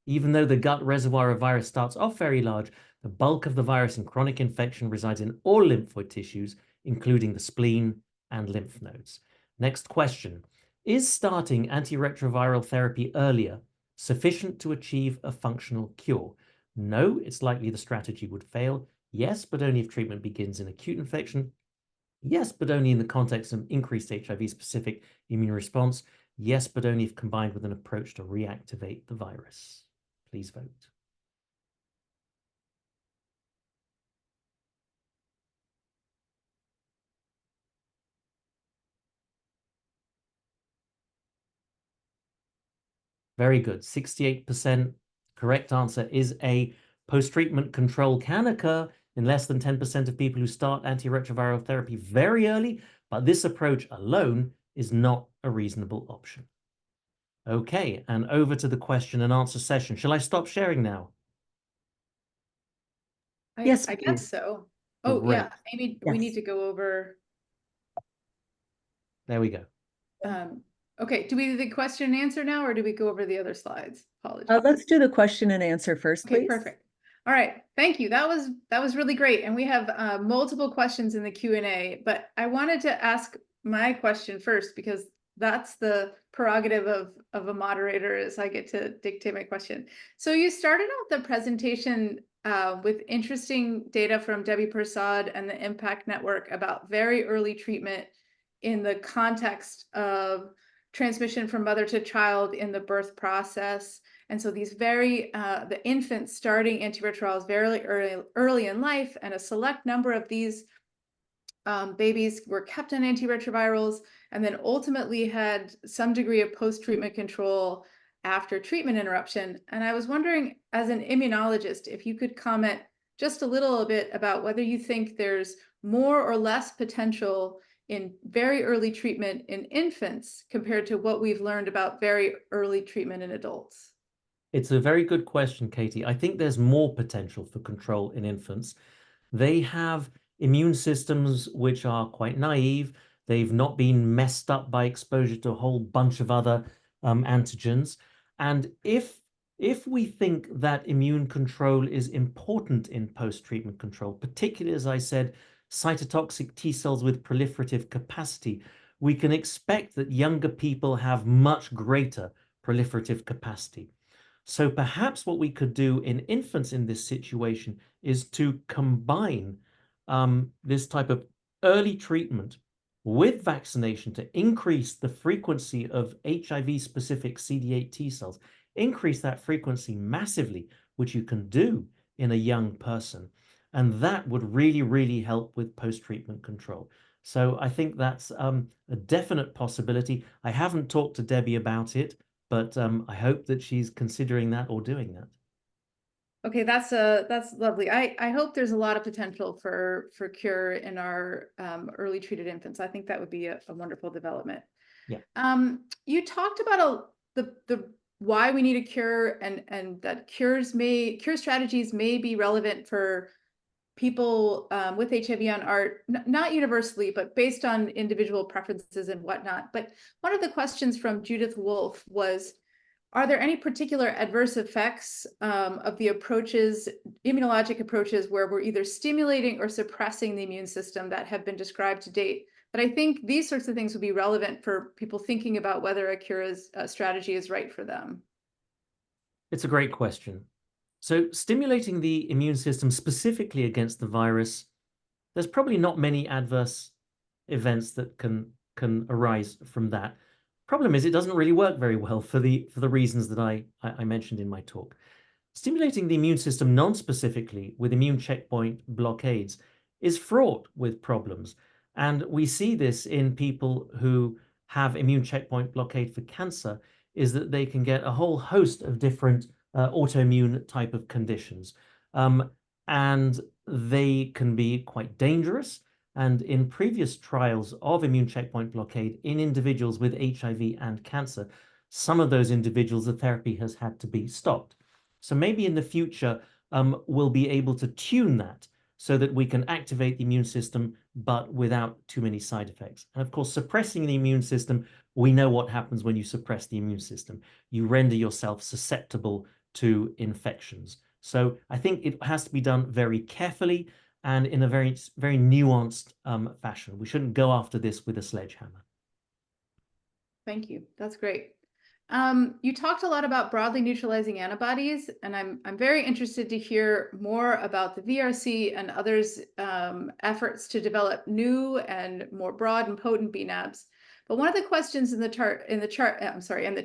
Speaker 2: even though the gut reservoir of virus starts off very large, the bulk of the virus in chronic infection resides in all lymphoid tissues, including the spleen and lymph nodes. Next question. Is starting antiretroviral therapy earlier sufficient to achieve a functional cure? No, it's likely the strategy would fail. Yes, but only if treatment begins in acute infection. Yes, but only in the context of increased HIV-specific immune response. Yes, but only if combined with an approach to reactivate the virus. Please vote. Very good. 68%. Correct answer is A. Post-treatment control can occur in less than 10% of people who start antiretroviral therapy very early, but this approach alone is not a reasonable option. Okay, and over to the question and answer session. Shall I stop sharing now?
Speaker 3: Yes,
Speaker 1: I
Speaker 3: please.
Speaker 1: guess so. Oh,
Speaker 2: Great.
Speaker 1: yeah, maybe we need
Speaker 3: Yes.
Speaker 1: to go over.
Speaker 2: There we go.
Speaker 1: Okay, do we do the question and answer now, or do we go over the other slides? Apologies.
Speaker 3: Let's do the question and answer first,
Speaker 1: Okay,
Speaker 3: please.
Speaker 1: perfect. All right, thank you. That was really great, and we have multiple questions in the Q&A. But I wanted to ask my question first because that's the prerogative of a moderator, is I get to dictate my question. So you started out the presentation with interesting data from Debbie Prasad and the Impact Network about very early treatment in the context of transmission from mother to child in the birth process. And so these the infants starting antiretrovirals very early in life, and a select number of these babies were kept on antiretrovirals and then ultimately had some degree of post-treatment control after treatment interruption. And I was wondering, as an immunologist, if you could comment just a little bit about whether you think there's more or less potential in very early treatment in infants compared to what we've learned about very early treatment in adults.
Speaker 2: It's a very good question, Katie. I think there's more potential for control in infants. They have immune systems which are quite naive. They've not been messed up by exposure to a whole bunch of other antigens. And if we think that immune control is important in post-treatment control, particularly, as I said, cytotoxic T cells with proliferative capacity, we can expect that younger people have much greater proliferative capacity. So perhaps what we could do in infants in this situation is to combine this type of early treatment with vaccination to increase the frequency of HIV-specific CD8 T cells, increase that frequency massively, which you can do in a young person. And that would really, really help with post-treatment control. So I think that's a definite possibility. I haven't talked to Debbie about it, but I hope that she's considering that or doing that.
Speaker 1: Okay, that's lovely. I hope there's a lot of potential for cure in our early treated infants. I think that would be a wonderful development.
Speaker 2: Yeah.
Speaker 1: You talked about the why we need a cure and that cure strategies may be relevant for people with HIV on ART, not universally, but based on individual preferences and whatnot. But one of the questions from Judith Wolf was, are there any particular adverse effects of the approaches, immunologic approaches, where we're either stimulating or suppressing the immune system that have been described to date? But I think these sorts of things would be relevant for people thinking about whether a cure strategy is right for them.
Speaker 2: It's a great question. So stimulating the immune system specifically against the virus, there's probably not many adverse events that can arise from that. Problem is, it doesn't really work very well for the reasons that I mentioned in my talk. Stimulating the immune system non-specifically with immune checkpoint blockades is fraught with problems. And we see this in people who have immune checkpoint blockade for cancer, is that they can get a whole host of different autoimmune type of conditions. And they can be quite dangerous. And in previous trials of immune checkpoint blockade in individuals with HIV and cancer, some of those individuals, the therapy has had to be stopped. So maybe in the future, we'll be able to tune that so that we can activate the immune system, but without too many side effects. And of course, suppressing the immune system, we know what happens when you suppress the immune system. You render yourself susceptible to infections. So I think it has to be done very carefully and in a very, very nuanced fashion. We shouldn't go after this with a sledgehammer.
Speaker 1: Thank you. That's great. You talked a lot about broadly neutralizing antibodies, and I'm very interested to hear more about the VRC and others' efforts to develop new and more broad and potent BNAbs. But one of the questions in the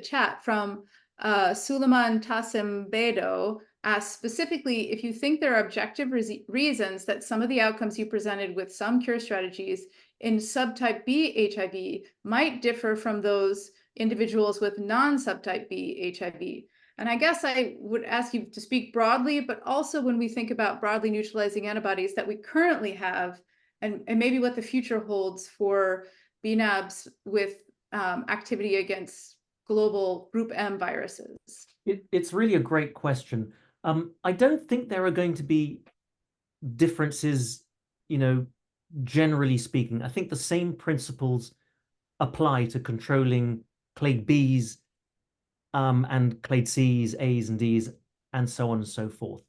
Speaker 1: chat from Suleiman Tassim Bedo asked specifically if you think there are objective reasons that some of the outcomes you presented with some cure strategies in subtype B HIV might differ from those individuals with non-subtype B HIV. And I guess I would ask you to speak broadly, but also when we think about broadly neutralizing antibodies that we currently have, and maybe what the future holds for BNAbs with activity against global group M viruses.
Speaker 2: It's really a great question. I don't think there are going to be differences, generally speaking. I think the same principles apply to controlling clade Bs and clade Cs, As and Ds, and so on and so forth.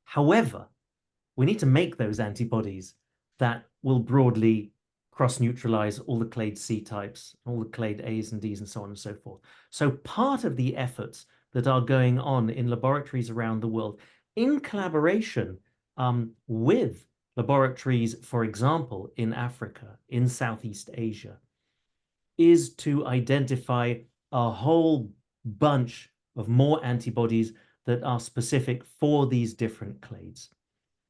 Speaker 2: However, we need to make those antibodies that will broadly cross-neutralize all the clade C types, all the clade As and Ds, and so on and so forth. So part of the efforts that are going on in laboratories around the world, in collaboration with laboratories, for example, in Africa, in Southeast Asia, is to identify a whole bunch of more antibodies that are specific for these different clades.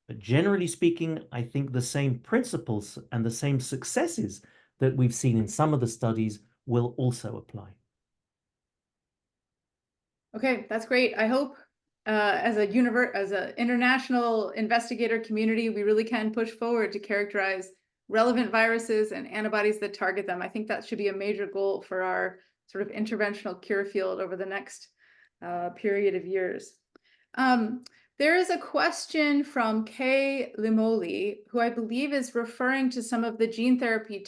Speaker 2: But generally speaking, I think the same principles and the same successes that we've seen in some of the studies will also apply.
Speaker 1: Okay, that's great. I hope as an international investigator community, we really can push forward to characterize relevant viruses and antibodies that target them. I think that should be a major goal for our sort of interventional cure field over the next period of years. There is a question from Kay Limoli, who I believe is referring to some of the gene therapy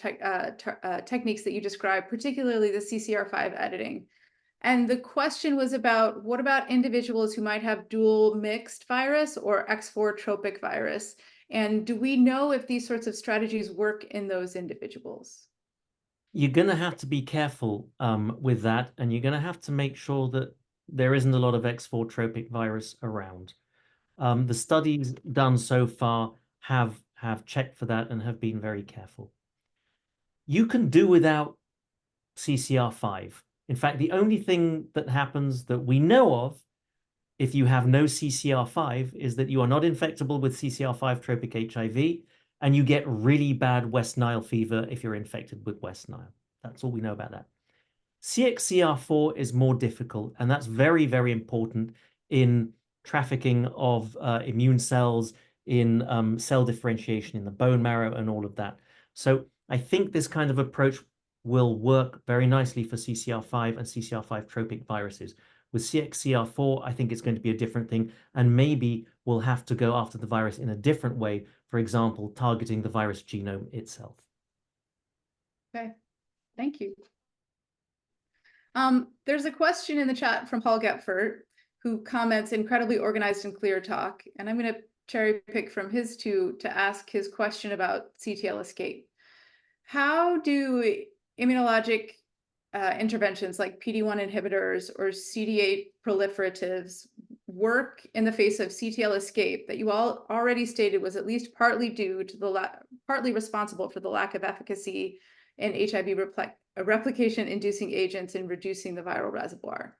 Speaker 1: techniques that you described, particularly the CCR5 editing. And the question was about, what about individuals who might have dual mixed virus or X4 tropic virus? And do we know if these sorts of strategies work in those individuals?
Speaker 2: You're going to have to be careful with that, and you're going to have to make sure that there isn't a lot of X4 tropic virus around. The studies done so far have checked for that and have been very careful. You can do without CCR5. In fact, the only thing that happens that we know of if you have no CCR5 is that you are not infectable with CCR5 tropic HIV, and you get really bad West Nile fever if you're infected with West Nile. That's all we know about that. CXCR4 is more difficult, and that's very, very important in trafficking of immune cells, in cell differentiation in the bone marrow and all of that. So I think this kind of approach will work very nicely for CCR5 and CCR5 tropic viruses. With CXCR4, I think it's going to be a different thing, and maybe we'll have to go after the virus in a different way, for example, targeting the virus genome itself.
Speaker 1: Okay, thank you. There's a question in the chat from Paul Gepfert, who comments incredibly organized and clear talk, and I'm going to cherry pick from his two to ask his question about CTL escape. How do immunologic interventions like PD-1 inhibitors or CD8 proliferatives work in the face of CTL escape that you all already stated was at least partly due to the partly responsible for the lack of efficacy in HIV replication-inducing agents in reducing the viral reservoir?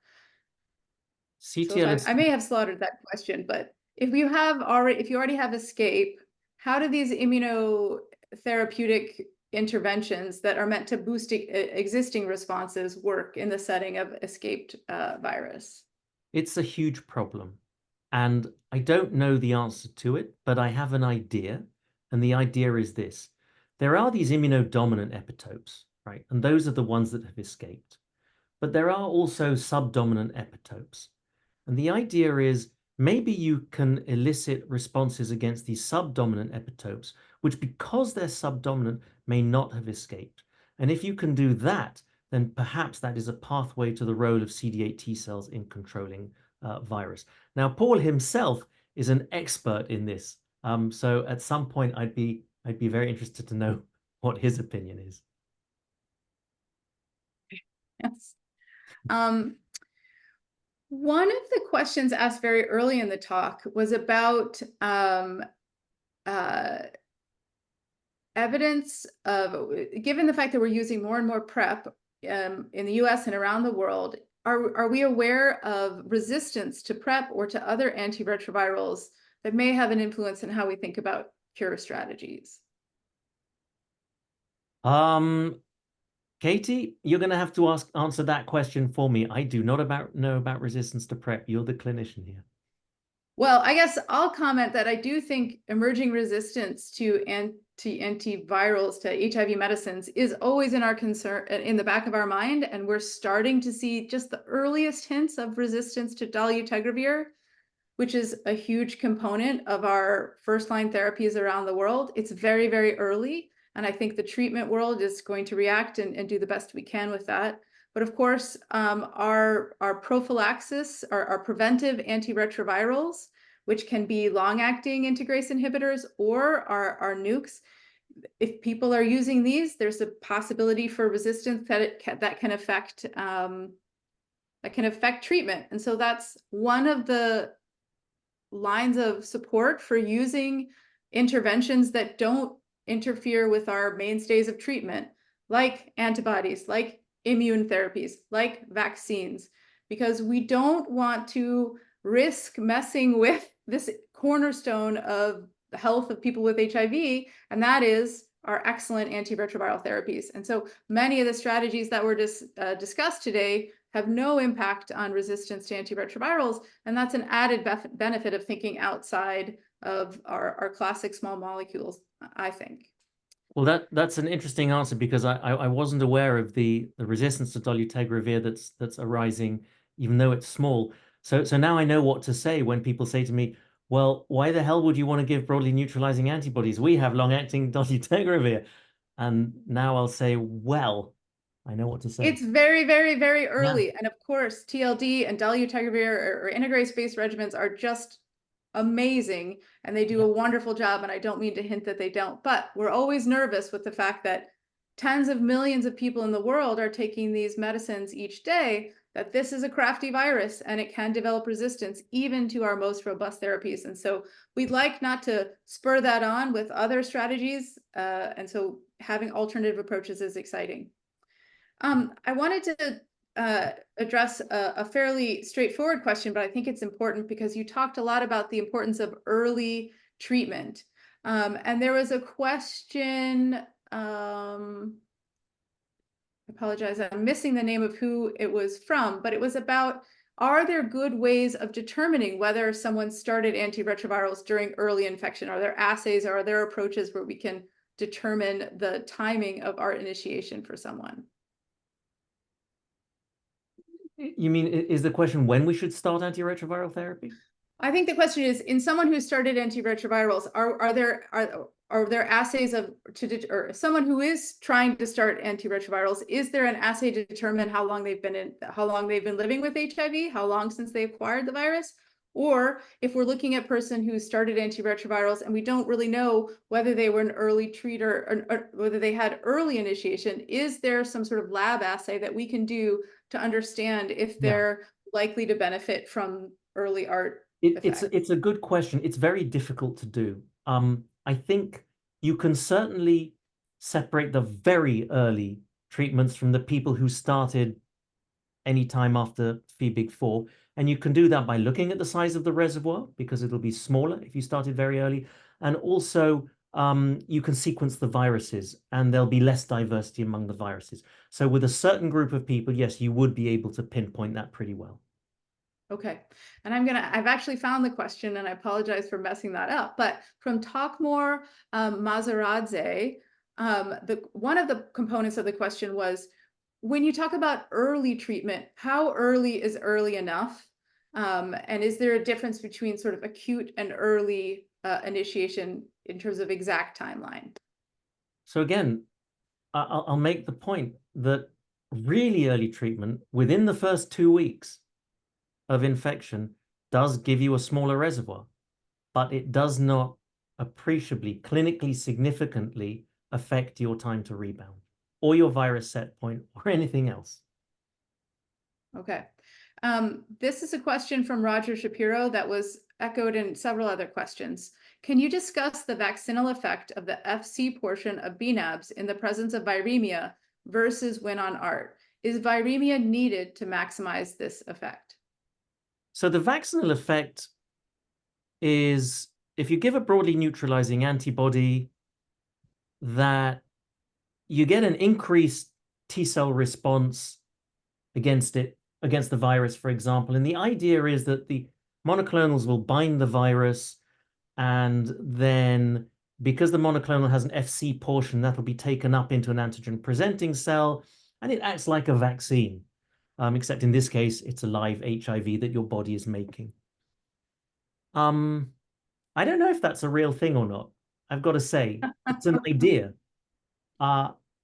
Speaker 2: CTL
Speaker 1: I may have slaughtered that question, but if you already have escape, how do these immunotherapeutic interventions that are meant to boost existing responses work in the setting of escaped virus?
Speaker 2: It's a huge problem, and I don't know the answer to it, but I have an idea, and the idea is this. There are these immunodominant epitopes, right? And those are the ones that have escaped. But there are also subdominant epitopes. And the idea is maybe you can elicit responses against these subdominant epitopes, which because they're subdominant may not have escaped. And if you can do that, then perhaps that is a pathway to the role of CD8 T cells in controlling virus. Now, Paul himself is an expert in this. So at some point, I'd be very interested to know what his opinion is.
Speaker 1: Yes. One of the questions asked very early in the talk was about evidence of, given the fact that we're using more and more PrEP in the US and around the world, are we aware of resistance to PrEP or to other antiretrovirals that may have an influence in how we think about cure strategies?
Speaker 2: Katie, you're going to have to answer that question for me. I do not know about resistance to PrEP. You're the clinician here.
Speaker 1: Well, I guess I'll comment that I do think emerging resistance to antivirals, to HIV medicines, is always in our concern, in the back of our mind, and we're starting to see just the earliest hints of resistance to dolutegravir, which is a huge component of our first-line therapies around the world. It's very, very early, and I think the treatment world is going to react and do the best we can with that. But of course, our prophylaxis, our preventive antiretrovirals, which can be long-acting integrase inhibitors or our nukes, if people are using these, there's a possibility for resistance that can affect treatment. And so that's one of the lines of support for using interventions that don't interfere with our mainstays of treatment, like antibodies, like immune therapies, like vaccines, because we don't want to risk messing with this cornerstone of the health of people with HIV, and that is our excellent antiretroviral therapies. And so many of the strategies that were discussed today have no impact on resistance to antiretrovirals, and that's an added benefit of thinking outside of our classic small molecules, I think.
Speaker 2: Well, that's an interesting answer, because I wasn't aware of the resistance to dolutegravir that's arising, even though it's small. So now I know what to say when people say to me, well, why the hell would you want to give broadly neutralizing antibodies? We have long-acting dolutegravir. And now I'll say, well, I know what to say.
Speaker 1: It's very, very, very early. Yeah. And of course, TLD and dolutegravir or integrase-based regimens are just amazing, and they do a wonderful job, and I don't mean to hint that they don't, but we're always nervous with the fact that tens of millions of people in the world are taking these medicines each day, that this is a crafty virus and it can develop resistance even to our most robust therapies. And so we'd like not to spur that on with other strategies. And so having alternative approaches is exciting. I wanted to address a fairly straightforward question, but I think it's important because you talked a lot about the importance of early treatment. And there was a question, I apologize, I'm missing the name of who it was from, but it was about, are there good ways of determining whether someone started antiretrovirals during early infection? Are there assays or are there approaches where we can determine the timing of our initiation for someone?
Speaker 2: You mean, is the question when we should start antiretroviral therapy?
Speaker 1: I think the question is, in someone who started antiretrovirals, are there assays or someone who is trying to start antiretrovirals, is there an assay to determine how long they've been living with HIV, how long since they acquired the virus? Or if we're looking at a person who started antiretrovirals and we don't really know whether they were an early treater or whether they had early initiation, is there some sort of lab assay that we can do to understand if they're likely to benefit from early ART?
Speaker 2: It's a good question. It's very difficult to do. I think you can certainly separate the very early treatments from the people who started any time after Big 4. And you can do that by looking at the size of the reservoir, because it'll be smaller if you started very early. And also, you can sequence the viruses and there'll be less diversity among the viruses. So with a certain group of people, yes, you would be able to pinpoint that pretty well.
Speaker 1: Okay. And I've actually found the question and I apologize for messing that up, but from Talkmore Mazaradze, one of the components of the question was, when you talk about early treatment, how early is early enough? And is there a difference between sort of acute and early initiation in terms of exact timeline?
Speaker 2: So again, I'll make the point that really early treatment within the first 2 weeks of infection does give you a smaller reservoir, but it does not appreciably, clinically significantly affect your time to rebound or your virus set point or anything else.
Speaker 1: Okay. This is a question from Roger Shapiro that was echoed in several other questions. Can you discuss the vaccinal effect of the FC portion of BNAbs in the presence of viremia versus when on ART? Is viremia needed to maximize this effect?
Speaker 2: So the vaccinal effect is, if you give a broadly neutralizing antibody, that you get an increased T-cell response against the virus, for example. And the idea is that the monoclonals will bind the virus, and then because the monoclonal has an FC portion, that'll be taken up into an antigen-presenting cell, and it acts like a vaccine. Except in this case, it's a live HIV that your body is making. I don't know if that's a real thing or not. I've got to say, it's an idea.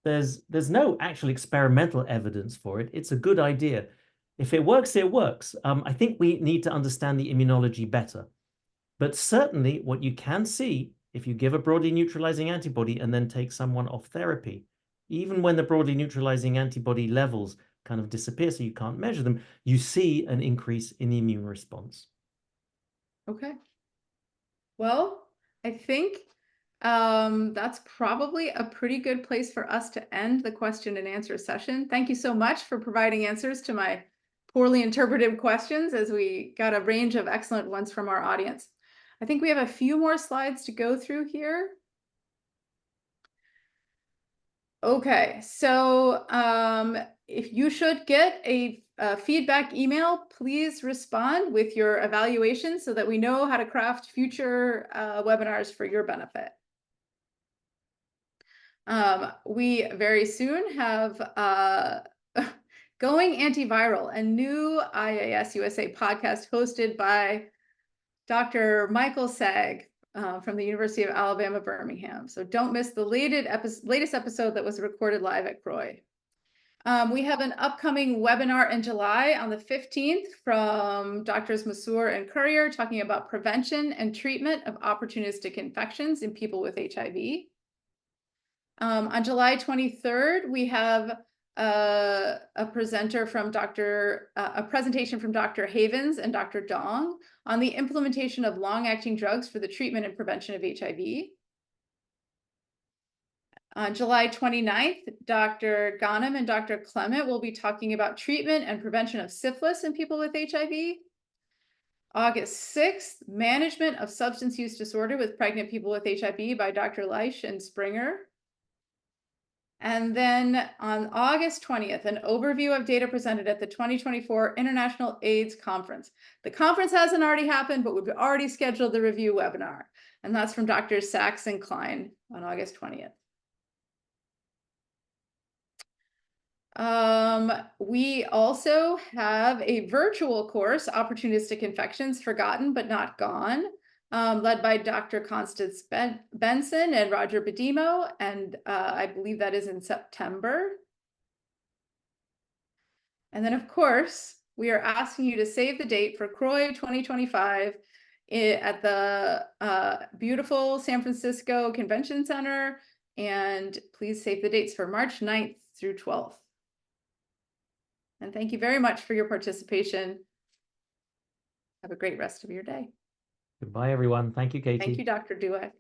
Speaker 2: There's no actual experimental evidence for it. It's a good idea. If it works, it works. I think we need to understand the immunology better. But certainly what you can see, if you give a broadly neutralizing antibody and then take someone off therapy, even when the broadly neutralizing antibody levels kind of disappear, so you can't measure them, you see an increase in the immune response.
Speaker 1: Okay. Well, I think that's probably a pretty good place for us to end the question and answer session. Thank you so much for providing answers to my poorly interpreted questions, as we got a range of excellent ones from our audience. I think we have a few more slides to go through here. Okay, so if you should get a feedback email, please respond with your evaluation so that we know how to craft future webinars for your benefit. We very soon have Going Antiviral, a new IAS-USA podcast hosted by Dr. Michael Sagg from the University of Alabama, Birmingham. So don't miss the latest episode that was recorded live at Croy. We have an upcoming webinar in July on the 15th from Drs. Massour and Courier talking about prevention and treatment of opportunistic infections in people with HIV. On July 23rd, we have a presenter from a presentation from Dr. Havens and Dr. Dong on the implementation of long-acting drugs for the treatment and prevention of HIV. On July 29th, Dr. Ghanem and Dr. Clement will be talking about treatment and prevention of syphilis in people with HIV. August 6th, management of substance use disorder with pregnant people with HIV by Dr. Leish and Springer. And then on August 20th, an overview of data presented at the 2024 International AIDS Conference. The conference hasn't already happened, but we've already scheduled the review webinar. And that's from Dr. Sachs and Klein on August 20th. We also have a virtual course, Opportunistic Infections, Forgotten but Not Gone, led by Dr. Constance Benson and Roger Bedimo, and I believe that is in September. And then, of course, we are asking you to save the date for CROI 2025 at the beautiful San Francisco Convention Center, and please save the dates for March 9th through 12th. And thank you very much for your participation. Have a great rest of your day.
Speaker 2: Goodbye, everyone. Thank you, Katie.
Speaker 1: Thank you, Dr. Dueck.